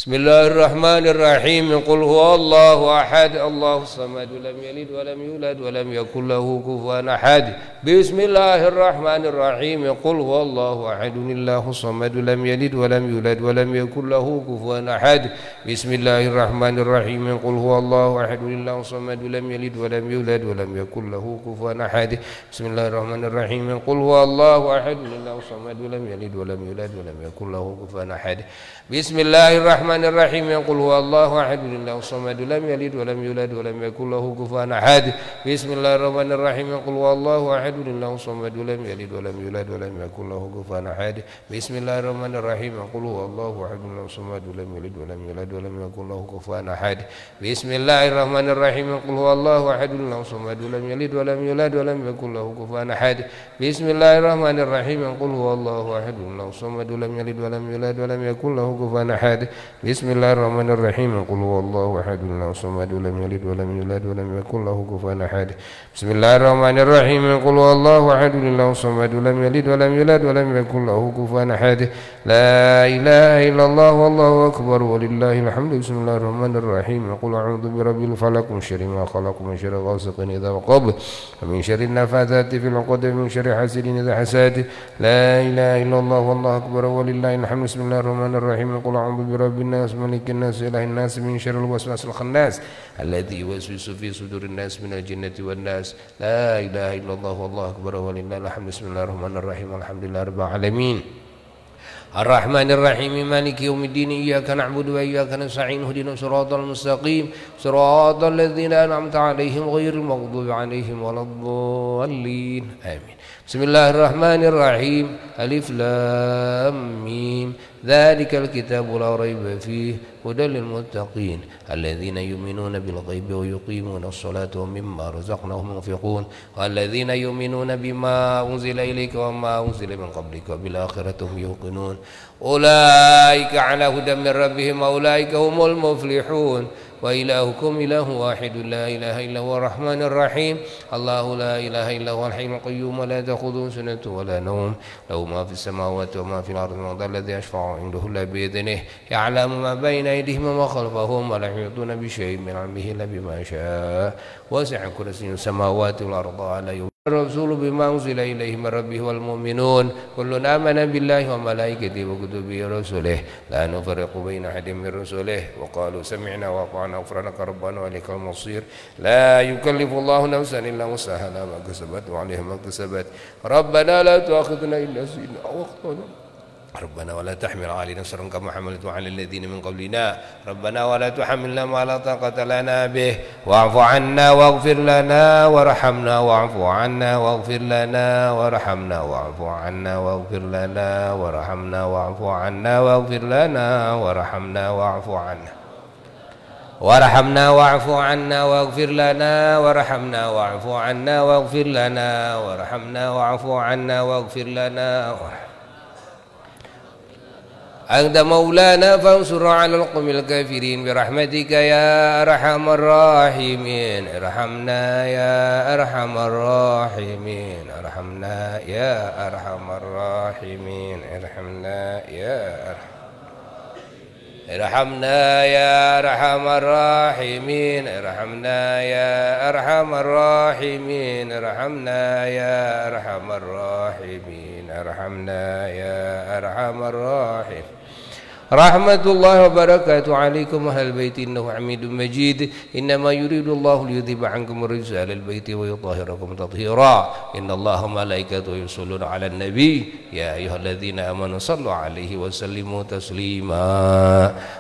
Bismillahirrahmanirrahim. Qul huwallahu ahad, Allahus samad, lam yalid wa lam yulad wa lam yakul lahu kufuwan ahad. Bismillahirrahmanirrahim. Qul huwallahu ahad, Allahus samad, lam yalid wa lam yulad wa lam yakul lahu kufuwan ahad. Bismillahirrahmanirrahim. Qul huwallahu ahad, Allahus samad, lam yalid wa lam yulad wa lam yakul lahu kufuwan ahad. Bismillahirrahmanirrahim. Qul huwallahu ahad, Allahus samad, lam yalid wa lam yulad wa lam yakul lahu kufuwan ahad. Bismillahirrahmanirrahim. Qul huwallahu ahad, Allahus samad, lam yalid wa lam yulad wa lam yakul lahu kufuwan ahad. Bismillahirrahmanirrahim. Qul huwallahu ahad, Allahus samad, lam yalid wa lam yulad wa lam yakul lahu kufuwan ahad. Bismillahirrahmanirrahim. Qul huwallahu ahad, Allahus samad, lam yalid wa lam yulad wa lam yakul lahu kufuwan ahad. Bismillahirrahmanirrahim. Qul huwallahu ahad, Allahus samad, lam yalid wa lam yulad wa lam yakul lahu kufuwan ahad. Bismillahirrahmanirrahim. Qul huwallahu ahad, Allahus samad, lam yalid wa lam yulad wa lam yakul lahu kufuwan ahad. Bismillahirrahmanirrahim. Qul huwallahu ahad, Allahus samad, lam yalid wa lam yulad wa lam yakul lahu kufuwan ahad. Bismillahirrahmanirrahim. Qul huwallahu ahad, Allahus samad, lam yalid wa lam yulad wa lam yakul lahu kufuwan ahad. La ilaha illallah wallahu akbar walillahil hamdu. Bismillahirrahmanirrahim. Qul a'udzu birabbil falaq min syarri ma khalaq min syarri ghasiqin idza waqab wa min syarri nafathati fil 'uqad wa min syarri hasidin idza hasad. La ilaha illallah wallahu akbar walillahil hamdu. Bismillahirrahmanirrahim. Qul a'udzu birabbin الناس ملك الناس إله الناس من شر الوسواس الخناس الذي يوسوس في صدور الناس من الجنة والناس لا إله إلا الله والله أكبر ولله الحمد بسم الله الرحمن الرحيم الحمد لله رب العالمين الرحمن الرحيم مالك يوم الدين إياك نعبد وإياك نستعين اهدنا الصراط المستقيم صراط الذين أنعمت عليهم غير المغضوب عليهم ولا الضالين آمين بسم الله الرحمن الرحيم ألف لام ميم ذلك الكتاب لا ريب فيه هدى للمتقين الذين يؤمنون بالغيب ويقيمون الصلاة ومما رزقناهم ينفقون والذين يؤمنون بما أنزل إليك وما أنزل من قبلك وبالآخرة هم يوقنون أولئك على هدى من ربهم أولئك هم المفلحون وإلهكم إله واحد لا إله إلا هو الرحمن الرحيم الله لا إله إلا هو الحي القيوم ولا تأخذه سنة ولا نوم له ما في السماوات وما في الأرض من ذا الذي يشفع عنده إلا بإذنه يعلم ما بين أيديهم وما خلفهم ولا يحيطون بشيء من علمه إلا بما شاء وسع كرسيه السماوات والأرض على يوم الرسول بما أنزل إليه من ربه والمؤمنون كل آمن بالله وملائكته وكتبه ورسله لا نفرق بين أحد من رسله وقالوا سمعنا وأطعنا غفرانك ربنا وإليك المصير لا يكلف الله نفسا إلا وسعها ما كسبت وعليها ما اكتسبت ربنا لا تؤاخذنا إن نسينا أو أخطأنا ربنا ولا تحمل علينا إصرا كما حملته على الذين من قبلنا ربنا ولا تحملنا ما لا طاقة لنا به واعف عنا واغفر لنا وارحمنا واعف عنا واغفر لنا وارحمنا واعف عنا واغفر لنا وارحمنا واعف عنا واغفر لنا وارحمنا واعف عنا وارحمنا واعف عنا واغفر لنا وارحمنا واعف عنا واغفر لنا وارحمنا واعف عنا واغفر لنا أنت مولانا فانصر على القوم الكافرين برحمتك يا أرحم الراحمين ارحمنا يا أرحم الراحمين ارحمنا يا أرحم الراحمين ارحمنا يا ارحمنا يا أرحم الراحمين ارحمنا يا أرحم الراحمين ارحمنا يا أرحم الراحمين ارحمنا يا أرحم الراحمين رحمة الله وبركاته عليكم أهل البيت إنه حميد مجيد إنما يريد الله ليذهب عنكم الرجس أهل البيت ويطهركم تطهيرا إن الله وملائكته يصلون على النبي يا أيها الذين آمنوا صلوا عليه وسلموا تسليما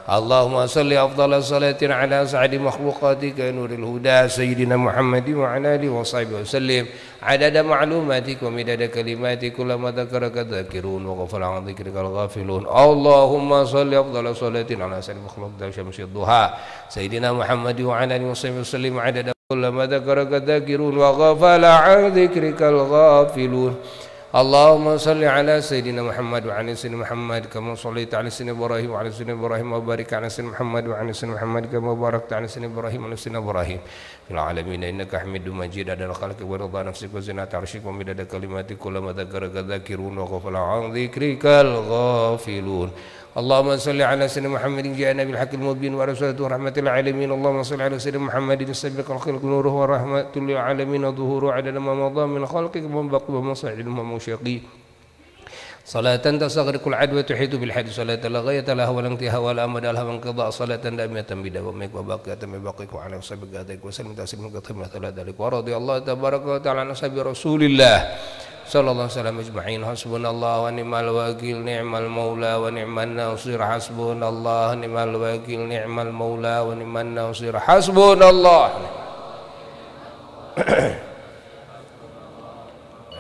اللهم صل أفضل صلاة على أسعد مخلوقاتك نور الهدى سيدنا محمد وعلى آله وصحبه وسلم عدد معلوماتك ومداد كلماتك كلما ذكرك الذاكرون وغفل عن ذكرك الغافلون اللهم صل أفضل صلاة على أسعد مخلوقاتك شمس الضحى سيدنا محمد وعلى آله وصحبه وسلم عدد كلما ذكرك الذاكرون وغفل عن ذكرك الغافلون اللهم صل على سيدنا محمد وعلى سيدنا محمد كما صليت على سيدنا إبراهيم وعلى سيدنا إبراهيم وبارك على سيدنا محمد وعلى سيدنا محمد كما باركت على سيدنا إبراهيم وعلى سيدنا إبراهيم في العالمين إنك حميد مجيد عدد خلقك ورضا نفسك وزنة عرشك ومداد كلماتك كلما ذكرك الذاكرون وغفل عن ذكرك الغافلون اللهم صل على سيدنا محمد جاءنا بالحق المبين ورسولته رحمة العالمين اللهم صل على سيدنا محمد السابق الخلق نوره ورحمة للعالمين ظهوره عدد ما مضى من خلقك ومن بقي ومصاعد ومشاقي صلاة تستغرق العدوى وتحيط بالحد صلاة لا غاية لها ولا انتهاء ولا أمد لها وانقضاء صلاة دائمة بدوامك وباقية بباقيك وعلى وصحبك هديك وسلم تسليما كثيرا مثل ذلك ورضي الله تبارك وتعالى عن أصحاب رسول الله صلى الله عليه وسلم أجمعين حسبنا الله ونعم الوكيل نعم المولى ونعم الناصر حسبنا الله نعم الوكيل نعم المولى ونعم الناصر حسبنا الله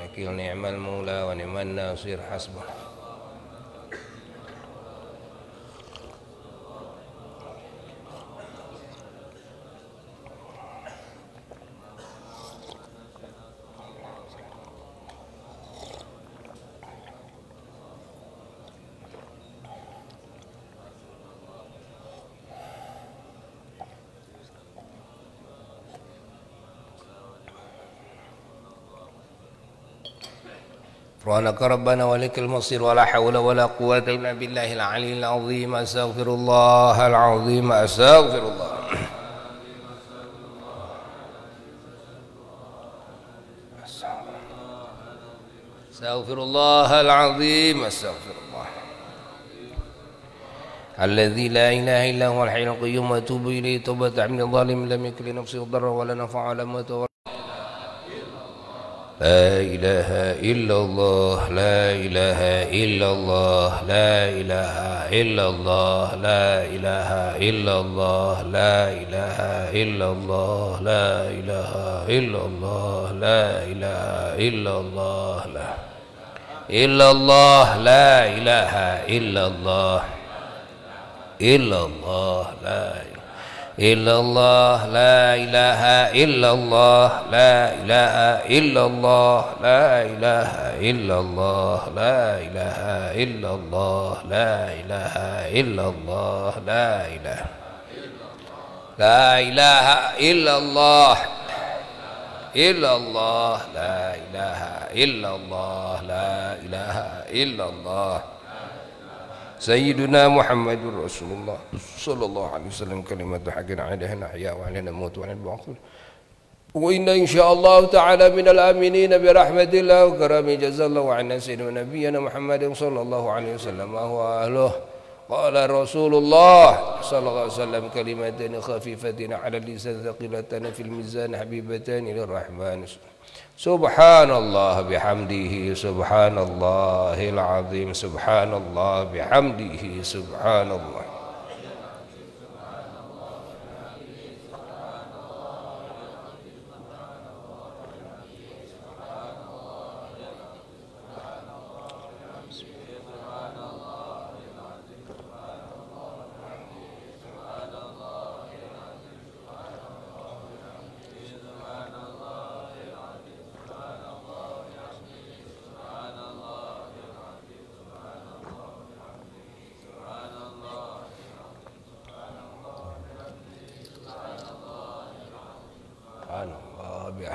وكيل نعم المولى ونعم الناصر حسبنا سبحانك ربنا ولك المصير ولا حول ولا قوة إلا بالله العلي العظيم أستغفر الله العظيم أستغفر الله أستغفر الله العظيم أستغفر الله الذي لا إله إلا هو الحي القيوم وأتوب إليه توبة من الظالم لم يكن لنفسه ضرا ولا نفع ولا موت لا إله إلا الله لا إله إلا الله لا إله إلا الله لا إله إلا الله لا إله إلا الله لا إله إلا الله لا إله إلا الله لا إلا الله لا إله إلا الله إلا الله لا إلا الله لا إله إلا الله لا إله إلا الله لا إله إلا الله لا إله إلا الله لا إله إلا الله لا إله لا إله إلا الله إلا الله لا إله إلا الله لا إله إلا الله سيدنا محمد رسول الله صلى الله عليه وسلم كلمة حق عليها نحيا وعلينا نموت وعلينا نبعث وإن إن شاء الله تعالى من الآمنين برحمة الله وكرمه جزا الله عنا سيدنا نبينا محمد صلى الله عليه وسلم وهو أهله قال رسول الله صلى الله عليه وسلم كلمتين خفيفتين على اللسان ثقيلتان في الميزان حبيبتان للرحمن سبحان الله بحمده سبحان الله العظيم سبحان الله بحمده سبحان الله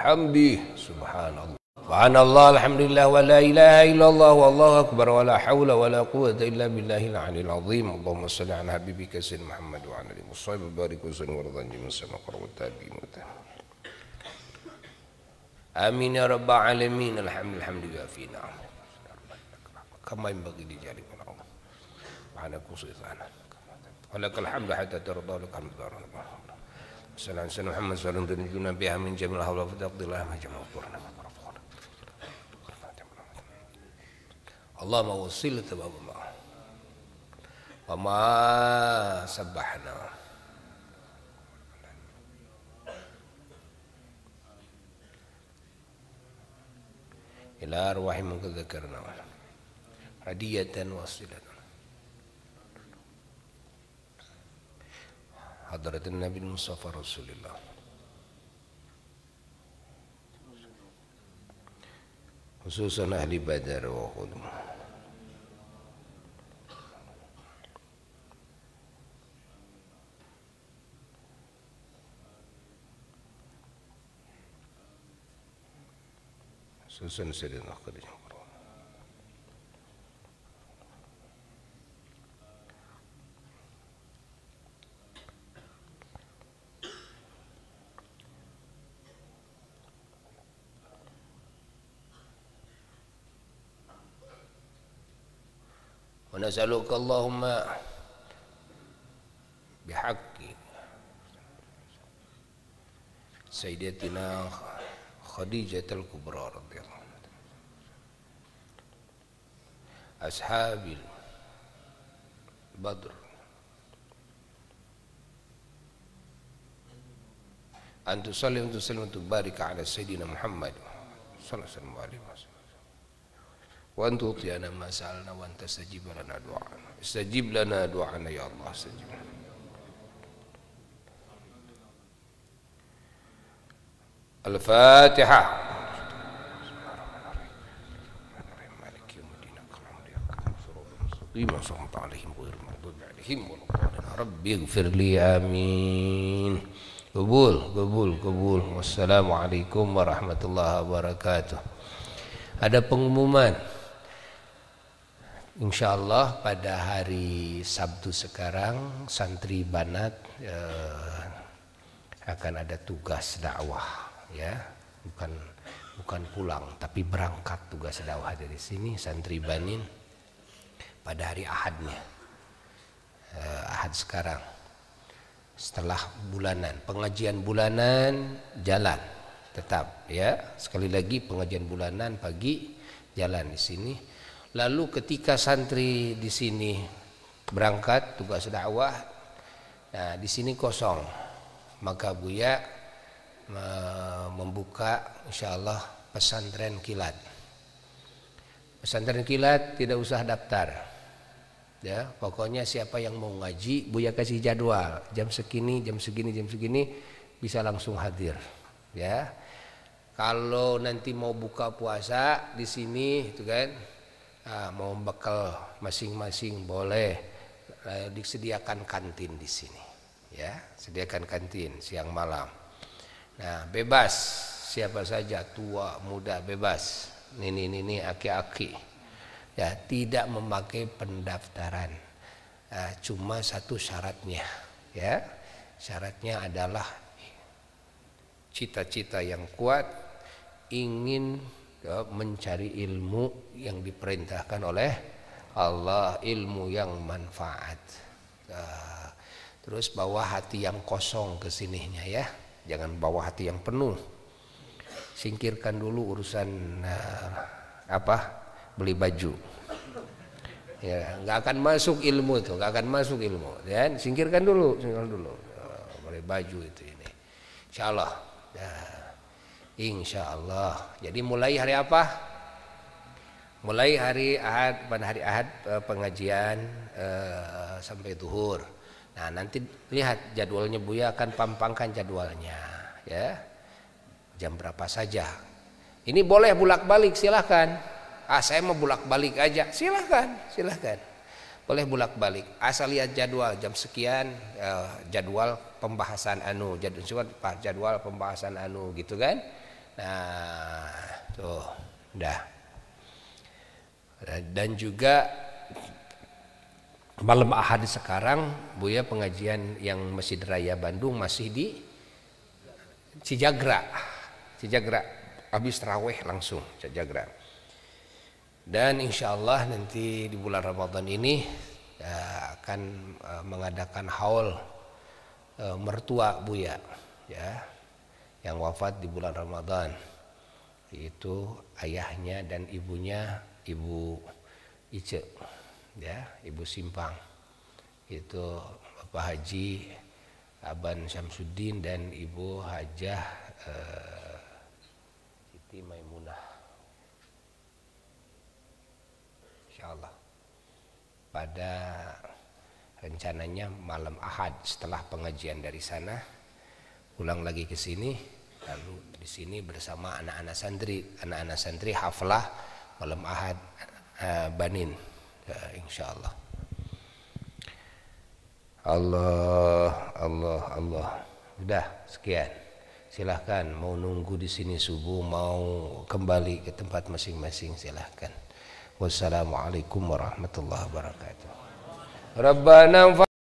بحمده سبحان الله سبحان الله الحمد لله ولا إله إلا الله والله أكبر ولا حول ولا قوة إلا بالله العلي العظيم اللهم صل على حبيبك سيدنا محمد وعلى آله وصحبه وبارك وسلم وارض عن جميع الصحابة والتابعين آمين يا رب العالمين الحمد لله فينا كما ينبغي لجلال الله وعلى كوسيتنا ولك الحمد حتى ترضى لك الحمد لله سلام سيدنا محمد صلى الله عليه وسلم تنجونا بها من جميع الهوى فتقضي الله ما جمع وقرنا اللهم وصل ثواب الله وما سبحنا إلى أرواح من قد ذكرنا هدية وصلة حضرة النبي المصطفى رسول الله خصوصا أهل بدر وأحد خصوصا سيدنا خديجة ونسألك اللهم بحق سيدتنا خديجة الكبرى رضي الله عنها أصحاب البدر أن تصلي وتسلم وتبارك على سيدنا محمد صلى الله عليه وسلم وأن تعطينا ما سألنا وأن تستجيب لنا دعاءنا استجيب لنا دعاءنا يا الله استجيب لنا الفاتحة مالك يوم الدين صراط المستقيم عليهم غير المغضوب عليهم ولا الضالين ربي اغفر لي آمين قبول wassalamualaikum warahmatullahi wabarakatuh. Ada pengumuman. Insyaallah pada hari Sabtu sekarang santri Banat akan ada tugas dakwah, ya, bukan pulang tapi berangkat tugas dakwah dari sini santri Banin pada hari Ahadnya. Ahad sekarang. Setelah bulanan, pengajian bulanan jalan tetap ya. Sekali lagi pengajian bulanan pagi jalan di sini. Lalu ketika santri di sini berangkat tugas dakwah, nah di sini kosong, maka Buya membuka insyaallah pesantren kilat. Pesantren kilat tidak usah daftar. Ya, pokoknya siapa yang mau ngaji, Buya kasih jadwal, jam segini, jam segini, jam segini bisa langsung hadir. Ya, kalau nanti mau buka puasa di sini, itu kan, mau bekal masing-masing boleh, disediakan kantin di sini. Ya, sediakan kantin siang malam. Nah, bebas siapa saja, tua, muda, bebas. Nini, aki-aki. Ya, tidak memakai pendaftaran. Cuma satu syaratnya, ya. Syaratnya adalah cita-cita yang kuat, ingin mencari ilmu yang diperintahkan oleh Allah, ilmu yang manfaat. Terus bawa hati yang kosong ke sininya ya. Jangan bawa hati yang penuh. Singkirkan dulu urusan beli baju, ya nggak akan masuk ilmu itu, nggak akan masuk ilmu. Dan singkirkan dulu, beli baju itu ini, insyaallah. Ya, insyaallah. Jadi mulai hari apa? Mulai hari Ahad, pada hari Ahad pengajian sampai zuhur. Nah nanti lihat jadwalnya, Buya akan pampangkan jadwalnya, ya jam berapa saja. Ini boleh bolak-balik, silahkan. Saya mau bolak-balik aja, silahkan. Boleh bolak-balik. Asal lihat jadwal jam sekian, jadwal pembahasan jadwal pembahasan gitu kan. Nah, tuh, udah. Dan juga malam Ahad sekarang Buya pengajian yang Masjid Raya Bandung masih di Cijagra. Habis tarawih langsung Cijagra. Dan insya Allah nanti di bulan Ramadan ini akan mengadakan haul mertua Buya, ya, yang wafat di bulan Ramadan. Itu ayahnya dan ibunya, Ibu Ice, ya, Ibu Simpang. Itu Bapak Haji Aban Syamsuddin dan Ibu Hajah Siti Maimunah. Allah. Pada rencananya malam Ahad setelah pengajian dari sana pulang lagi ke sini, lalu di sini bersama anak-anak santri haflah malam Ahad Banin, insyaallah. Allah. Sudah sekian. Silahkan mau nunggu di sini subuh, mau kembali ke tempat masing-masing silahkan. Wassalamualaikum warahmatullahi wabarakatuh. Rabbana